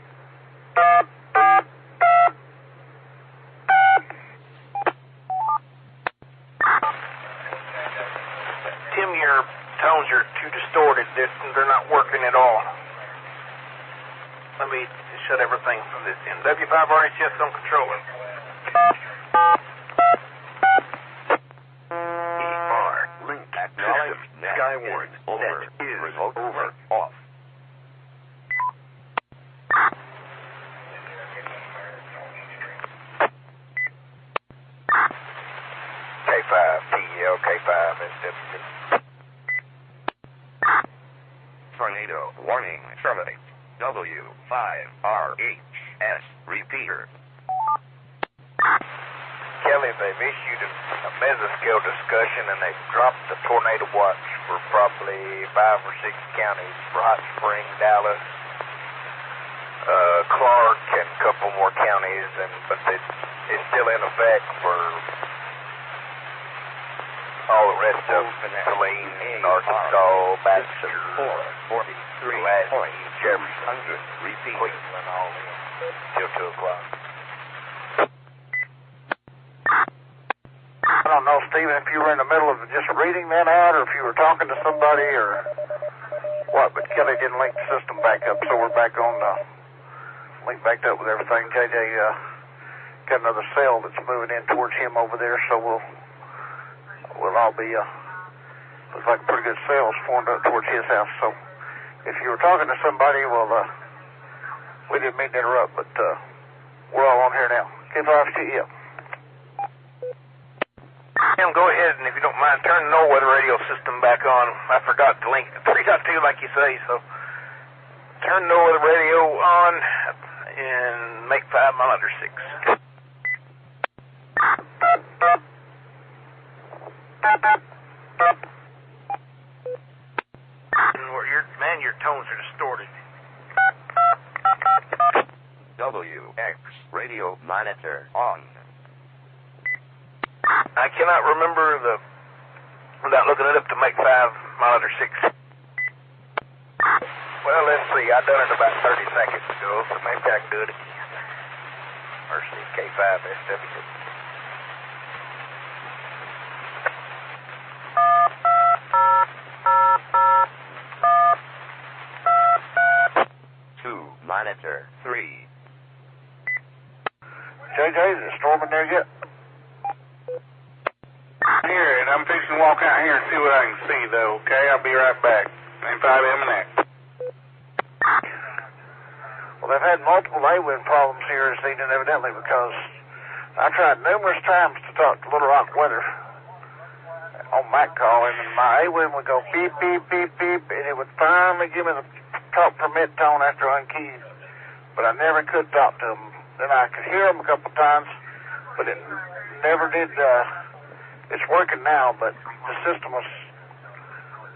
them, your tones are too distorted. They're not working at all. Let me shut everything from this end. W5 RHS on control. Link system. Skywarn. Over. Is over. Off. K5, TEL, K5, SWC. Tornado. Warning. Terminate. W5RHS. Repeater. Kelly, they've issued a mesoscale discussion and they've dropped the tornado watch for probably 5 or 6 counties for Hot Spring, Dallas, Clark, and a couple more counties, but it's still in effect for all the rest of Saline, Arkansas, Baxter, Lassie, Jefferson, Cleveland, all in till 2 o'clock. I don't know, Stephen, if you were in the middle of just reading that out or if you were talking to somebody or what, but Kelly didn't link the system back up, so we're back on linked back up with everything. JJ got another cell that's moving in towards him over there, so we'll all be, looks like pretty good cells formed up towards his house. So if you were talking to somebody, well, we didn't mean to interrupt, but we're all on here now. K5TEL. Tim, go ahead, and if you don't mind, turn the NOR weather radio system back on. I forgot to link the 3.2 like you say, so turn the NOR weather radio on and make 5 mile under 6. Your tones are distorted. WX radio monitor on. I cannot remember without looking it up to make 5 mile under 6. Well, let's see. I done it about 30 seconds ago, so maybe I can do it again. Mercy, K5 SWC. Monitor 3. JJ, is it storming there yet? Here, and I'm fixing to walk out here and see what I can see, though, okay? I'll be right back. Ain't 5M next. Well, they've had multiple A-wind problems here this evening, evidently, because I tried numerous times to talk to Little Rock Weather on Mac call, and my A-wind would go beep, beep, beep, beep, and it would finally give me the talk permit tone after unkeyed, but I never could talk to them. Then I could hear them a couple times, but it never did. It's working now, but the system was,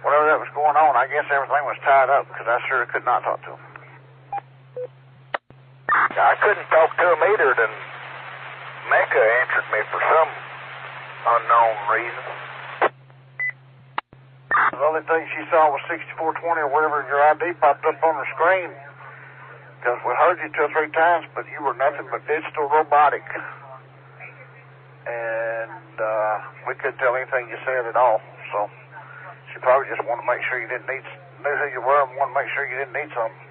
whatever that was going on, I guess everything was tied up because I sure could not talk to them. I couldn't talk to them either, then Mecca answered me for some unknown reason. The only thing she saw was 6420 or whatever, and your ID popped up on her screen. Because we heard you 2 or 3 times, but you were nothing but digital robotic. And we couldn't tell anything you said at all. So she probably just wanted to make sure you knew who you were and wanted to make sure you didn't need something.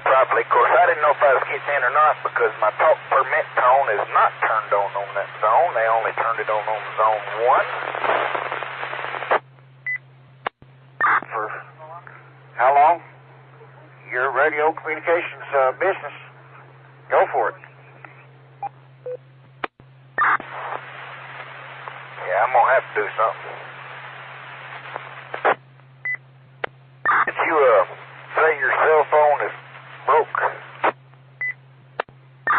Probably. Of course, I didn't know if I was getting in or not because my talk permit tone is not turned on that zone. They only turned it on zone 1. For how long? Your radio communications business. Go for it. Yeah, I'm going to have to do something. Did you say your cell phone is broke?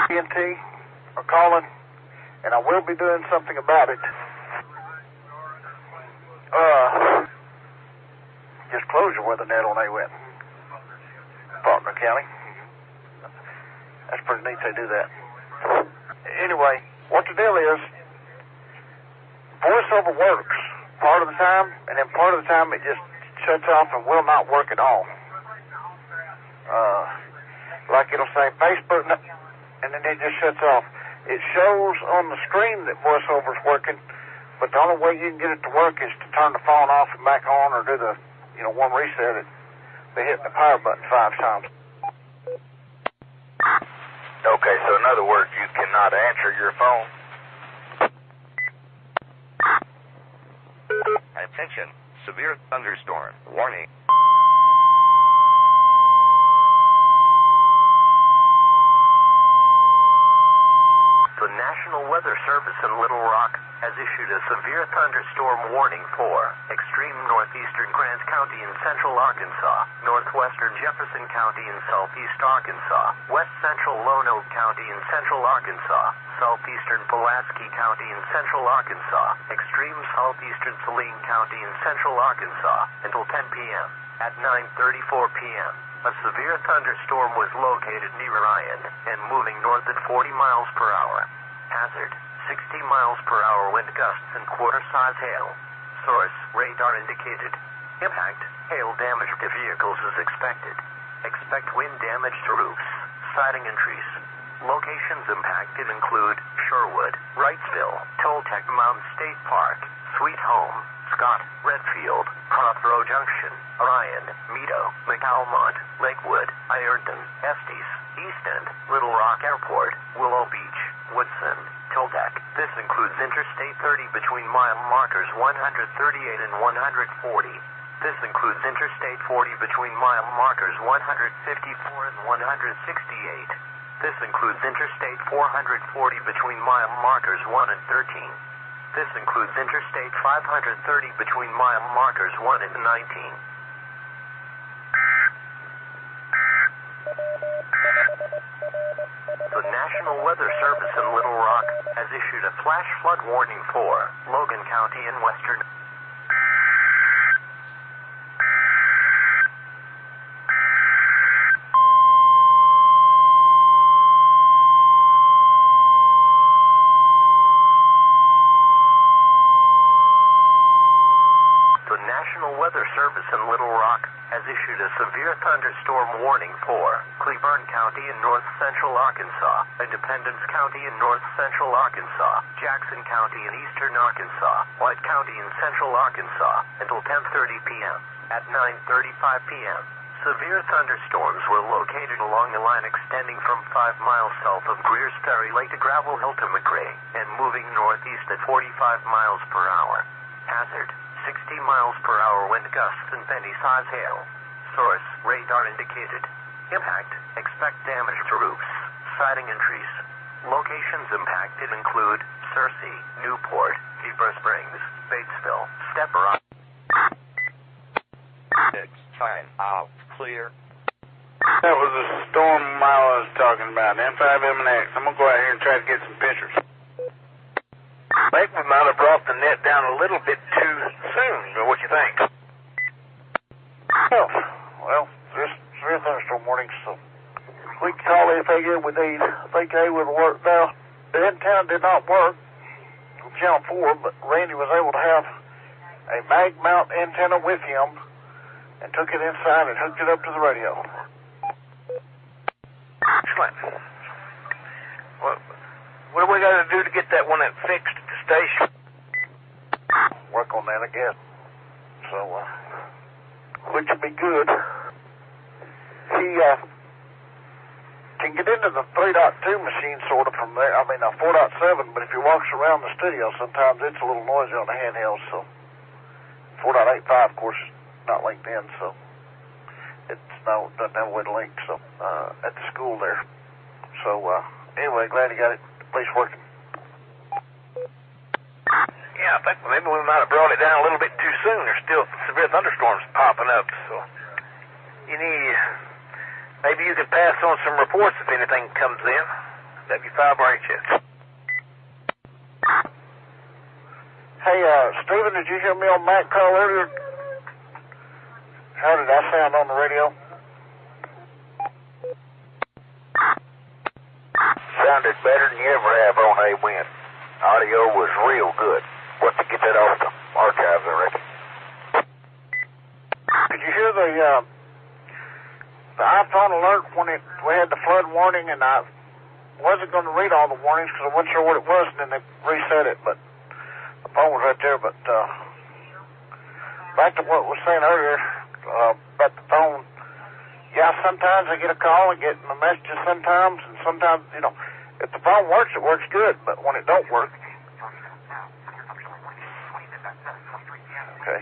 TNT are calling, and I will be doing something about it. Just close your weather net on A-Wet. Faulkner County. That's pretty neat they do that. Anyway, what the deal is, voiceover works part of the time, and then part of the time it just shuts off and will not work at all. Like it'll say Facebook, and then it just shuts off. It shows on the screen that voiceover's working, but the only way you can get it to work is to turn the phone off and back on, or do the, one reset it. They hit the power button 5 times. Okay, so in other words, you cannot answer your phone. Attention, severe thunderstorm warning. The National Weather Service in Little Rock has issued a severe thunderstorm warning for extreme northeastern Grant County in central Arkansas, northwestern Jefferson County in southeast Arkansas, west central Lone Oak County in central Arkansas, southeastern Pulaski County in central Arkansas, extreme southeastern Saline County in central Arkansas until 10 p.m. At 9:34 p.m., a severe thunderstorm was located near Ryan and moving north at 40 miles per hour. Hazard, 60 miles per hour wind gusts and quarter-size hail. Source, radar indicated. Impact, hail damage to vehicles is expected. Expect wind damage to roofs, siding and trees. Locations impacted include Sherwood, Wrightsville, Toltec Mountain State Park, Sweet Home, Scott, Redfield, Prothero Junction, Orion, Meadow, McAlmont, Lakewood, Ironton, Estes, East End, Little Rock Airport, Willow Beach, Woodson, Toltec. This includes Interstate 30 between mile markers 138 and 140. This includes Interstate 40 between mile markers 154 and 168. This includes Interstate 440 between mile markers 1 and 13. This includes Interstate 530 between mile markers 1 and 19. The National Weather Service in Little Rock has issued a flash flood warning for Logan County in western. The National Weather Service in Little Rock has issued a severe thunderstorm warning for Cleburne County in north central Arkansas, Independence County in north central Arkansas, Jackson County in eastern Arkansas, White County in central Arkansas until 10:30 p.m. At 9:35 p.m., severe thunderstorms were located along a line extending from 5 miles south of Greers Ferry Lake to Gravel Hill to McRae and moving northeast at 45 miles per hour. Hazard, 60 miles per hour wind gusts and penny-size hail. Source, radar indicated. Impact, expect damage to roofs, siding and trees. Locations impacted include Searcy, Newport, Heber Springs, Batesville, Stepper. It's time out. Clear. That was the storm I was talking about, M5MX. I'm going to go out here and try to get some pictures. I think we might have brought the net down a little bit too soon. What you think? Oh, well, this severe thunderstorm warning, so we can call the FAA we need. I think they would work now. The antenna did not work on Channel 4, but Randy was able to have a mag mount antenna with him and took it inside and hooked it up to the radio. Excellent. What do we got to do to get that one fixed at the station? Work on that, I guess. So, which would be good. He can get into the 3.2 machine sort of from there. I mean, 4.7, but if he walks around the studio, sometimes it's a little noisy on the handheld, so 4.85, of course, is not linked in, so doesn't have a way to link, so, at the school there. So, anyway, glad he got it. Place working. Yeah, I think maybe we might have brought it down a little bit too soon. There's still severe thunderstorms popping up, so maybe you could pass on some reports if anything comes in. W5 RHS. Hey, Stephen, did you hear me on Mac call earlier? How did I sound on the radio? Sounded better than you ever have on a wind. Audio was real good. What to get that off the archives, I reckon. Did you hear the iPhone alert when we had the flood warning, and I wasn't going to read all the warnings because I wasn't sure what it was, and then they reset it, but phone was right there, but back to what I was saying earlier about the phone. Yeah, sometimes I get a call and get my messages sometimes, and sometimes, you know, if the phone works, it works good, but when it don't work... Okay,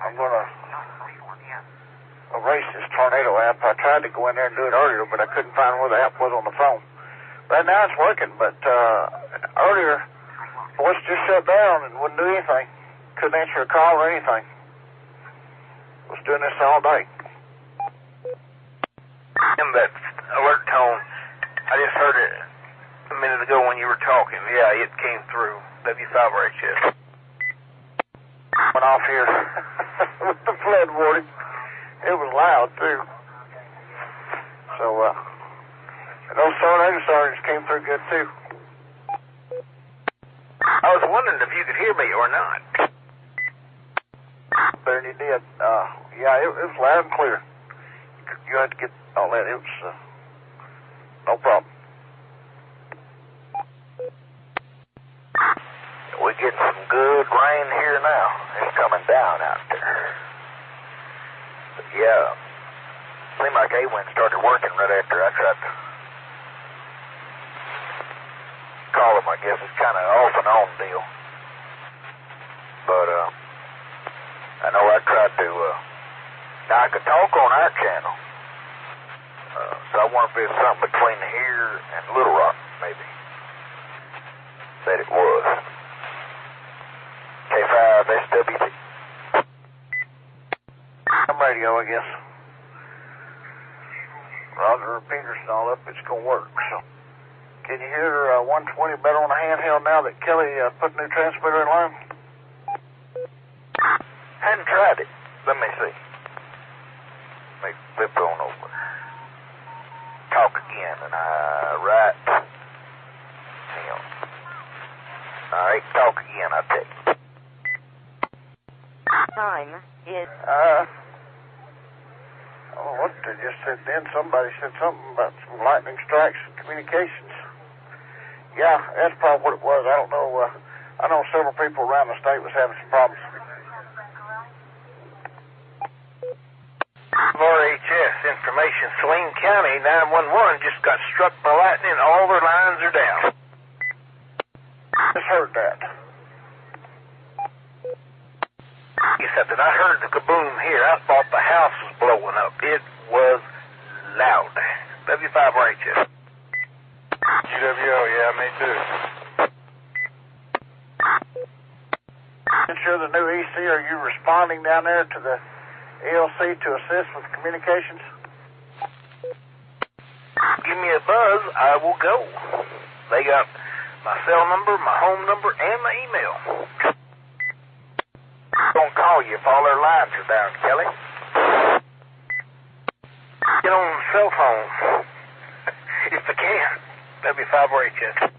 I'm gonna erase this tornado app. I tried to go in there and do it earlier, but I couldn't find where the app was on the phone. Right now it's working, but earlier, voice just shut down and wouldn't do anything. Couldn't answer a call or anything. Was doing this all day. In that alert tone, I just heard it a minute ago when you were talking. Yeah, it came through. W5RHS. Went off here with the flood warning. It was loud, too. So, and those tornado sirens came through good, too. I was wondering if you could hear me or not. There you did. Yeah, it was loud and clear. You had to get all that. It was, no problem. We're getting some good rain here now. It's coming down out there. But yeah, seemed like A-Wind started working right after I tried to call him. I guess it's kind of off and on deal. But I know I tried to. Now I could talk on our channel. So I wonder if it's something between here and Little Rock, maybe. That it was. K5 SWT. I'm radio, I guess. Roger, repeaters and all up, it's going to work. So, can you hear 120 better on the handheld now that Kelly put a new transmitter in line? Hadn't tried it. Let me see. Let me flip on over. Talk again, and right. Hang on. All right, talk again, I tell you. Time is... Oh, what they just said then? Somebody said something about some lightning strikes and communications. Yeah, that's probably what it was. I don't know. I know several people around the state was having some problems. RHS information. Saline County 911 just got struck by lightning. All their lines are down. Just heard that. Except that I heard the kaboom here. I thought the house was blowing up. It was loud. W5RHS. GWO, yeah, me too. Since you're the new EC, are you responding down there to the ELC to assist with communications? Give me a buzz, I will go. They got my cell number, my home number, and my email. Don't call you if all their lines are down, Kelly. Get on the cell phone. If I can. W5RHS.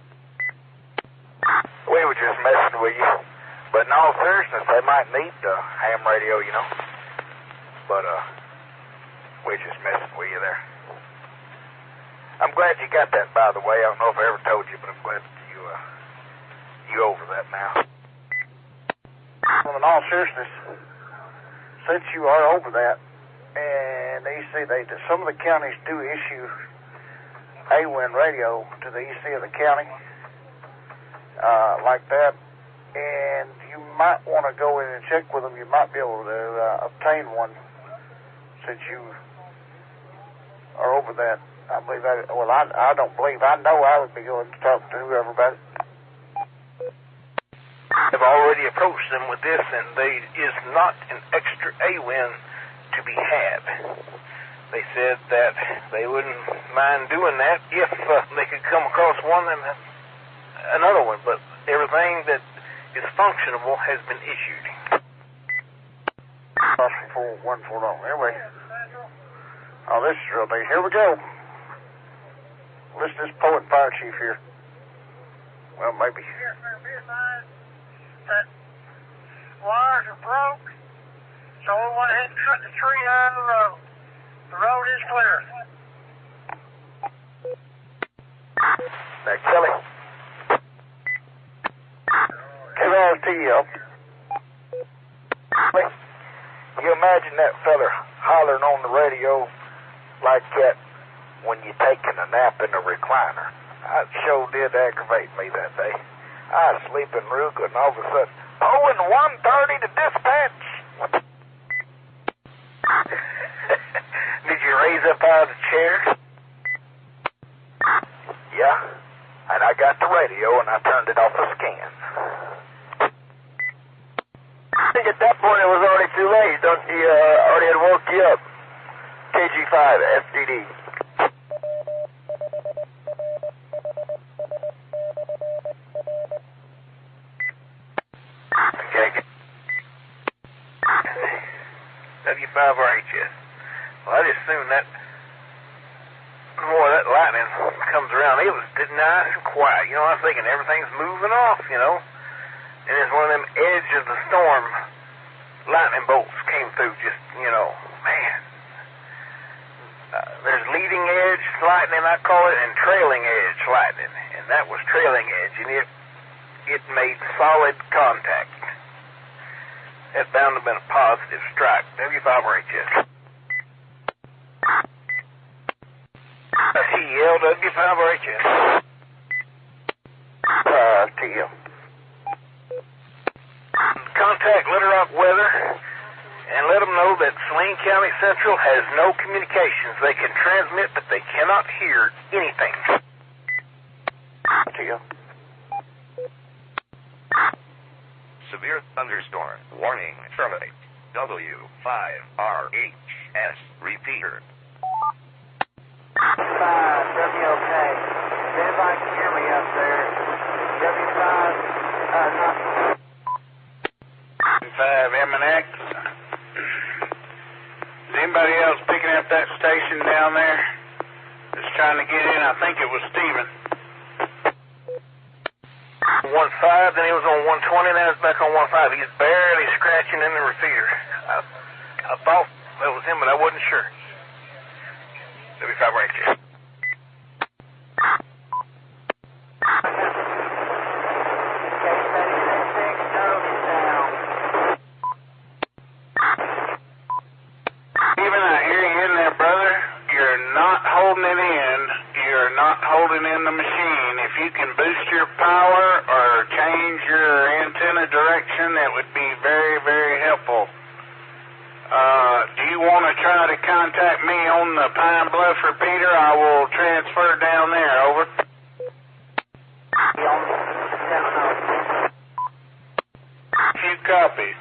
We were just messing with you. But in all seriousness, they might need the ham radio, you know. But, we're just messing with you there. I'm glad you got that, by the way. I don't know if I ever told you, but I'm glad that you over that now. Well, in all seriousness, since you are over that, and EC, some of the counties do issue A-Wind radio to the EC of the county, like that, and you might want to go in and check with them. You might be able to obtain one since you are over that. I believe I don't believe. I know I would be going to talk to whoever about it. I've already approached them with this, and there is not an extra A-Wind to be had. They said that they wouldn't mind doing that if they could come across one and another one, but everything that is functionable has been issued. Crossing 4140. Anyway. Oh, this is real neat. Here we go. Listen to this poet fire chief here. Well, maybe. That wires are broke, so we went ahead and cut the tree out of the road. The road is clear. Now, Kelly, TL. You imagine that feller hollering on the radio like that when you're taking a nap in a recliner. It sure did aggravate me that day. I was sleeping real good, and all of a sudden, Owen 130 to dispatch. Did you raise up out of the chair? Yeah, and I got the radio, and I turned it off the scan. I think at that point it was already too late. Don't you already had woke you up? KG5, FDD. Okay. W5RHS. Well, I just assumed that, boy, that lightning comes around. It was nice and quiet. You know, I was thinking everything's moving off, you know. And it's one of them edge of the storm lightning bolts came through just, you know, man. There's leading edge lightning, I call it, and trailing edge lightning. And that was trailing edge, and it made solid contact. That bound to have been a positive strike. W5RHS. TL, W5RHS. TL. Contact Little Rock Weather and let them know that Saline County Central has no communications. They can transmit, but they cannot hear anything. TL. Severe thunderstorm. Warning. Terminate. W5RHS. Repeater. 5, WOK. If anybody can hear me up there, W5, not... 5MNX. Is anybody else picking up that station down there that's trying to get in? I think it was Steven. 1.5, then he was on 120, now he's back on 1.5. He's barely scratching in the repeater. I thought that was him, but I wasn't sure. W5RHS. Holding in the machine. If you can boost your power or change your antenna direction, that would be very, very helpful. Do you want to try to contact me on the Pine Bluff repeater? I will transfer down there. Over. You copy.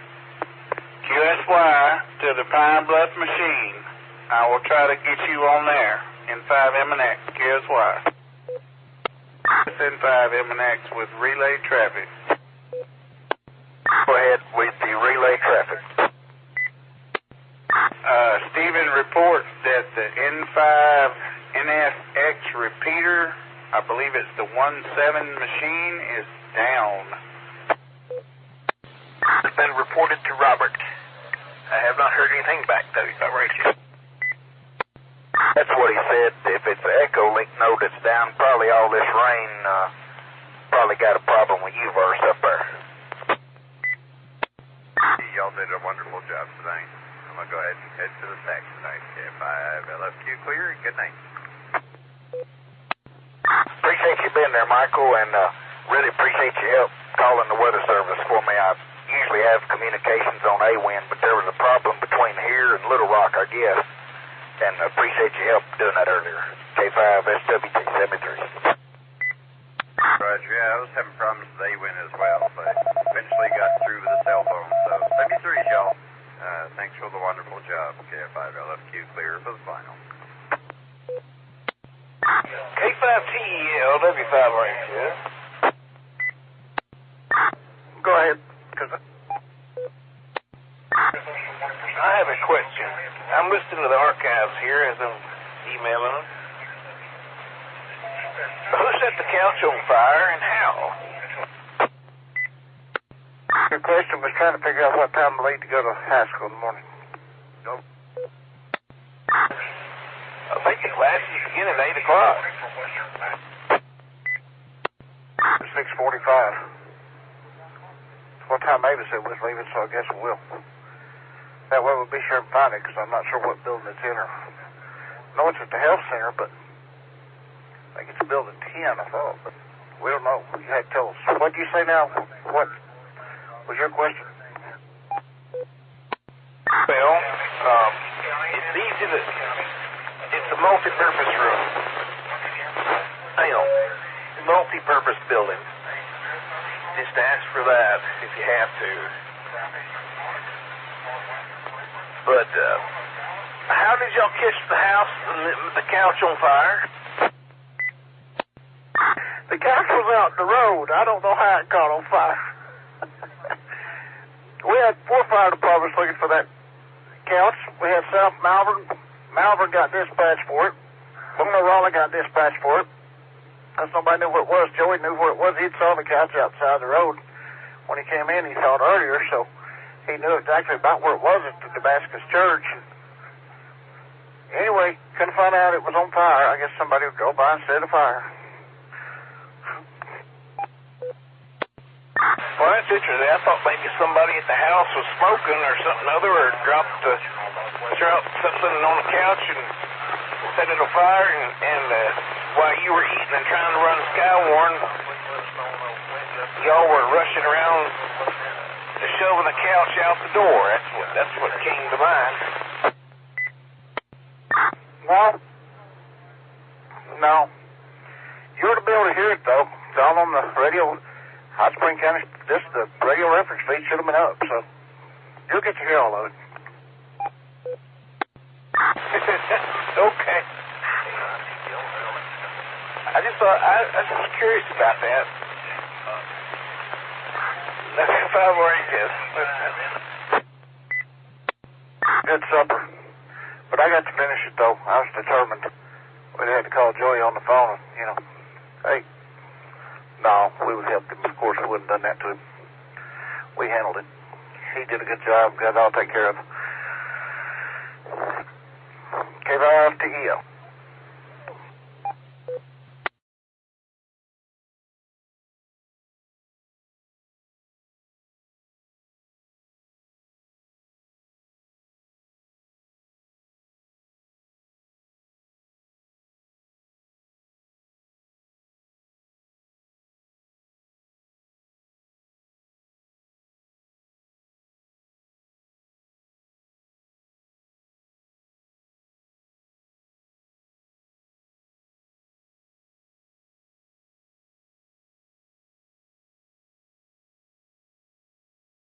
QSY to the Pine Bluff machine. I will try to get you on there in 5MNX. QSY. SN5MNX with relay traffic. Go ahead with the relay traffic. Stephen reports that the N5NSX repeater, I believe it's the 17 machine, is down. It's been reported to Robert. I have not heard anything back, though. That's what he said. If it's an echo link node that's down, probably all this rain probably got a problem with U-verse up there. Y'all did a wonderful job tonight. I'm going to go ahead and head to the tax tonight. K5LFQ clear. Good night. Appreciate you being there, Michael, and really appreciate your help calling the weather service for me. I usually have communications on A-Wind, but there was a problem between here and Little Rock, I guess. And appreciate your help doing that earlier. K5SWT73. Roger, yeah, I was having problems with A-Wind as well, but eventually got through with the cell phone. So, 73, y'all. Thanks for the wonderful job. K5LFQ clear for the final. K5TEL, W5RHS. Go ahead. I have a question. I'm listening to the archives here as I'm emailing them. Who set the couch on fire and how? Good question. Was trying to figure out what time to leave to go to high school in the morning. I think the classes begin at 8 o'clock. 6:45. what time Mavis said was leaving, so I guess we will. That way we'll be sure to find it, because I'm not sure what building it's in. Or I know it's at the health center, but I think it's building 10, I thought. But we don't know. You had to tell us. What did you say now? What was your question? Well, it's easy to... It's a multi-purpose room. You know, multi-purpose building. Just ask for that if you have to. But, how did y'all catch the house and the couch on fire? The couch was out the road. I don't know how it caught on fire. We had 4 fire departments looking for that couch. We had South Malvern. Malvern got dispatched for it. Boone Raleigh got dispatched for it. Because nobody knew where it was. Joey knew where it was. He'd saw the couch outside the road. When he came in, he saw it earlier, so he knew exactly about where it was at the Damascus Church. Anyway, couldn't find out it was on fire. I guess somebody would go by and set a fire. Well, that's interesting. I thought maybe somebody at the house was smoking or something other, or dropped something on the couch and set it on fire, and while you were eating and trying to run Skywarn, y'all were rushing around shoving the couch out the door. That's what came to mind. No. You ought to be able to hear it, though. It's all on the radio. Hot Spring County, the radio reference feed should have been up, so you'll get to hear all of it. Okay. I just was curious about that. That's 5 more inches. Good supper. But I got to finish it, though. I was determined. We had to call Joey on the phone and, hey, no, we would help him. Of course, we wouldn't have done that to him. We handled it. He did a good job. Got it all taken care of. K5 to EO.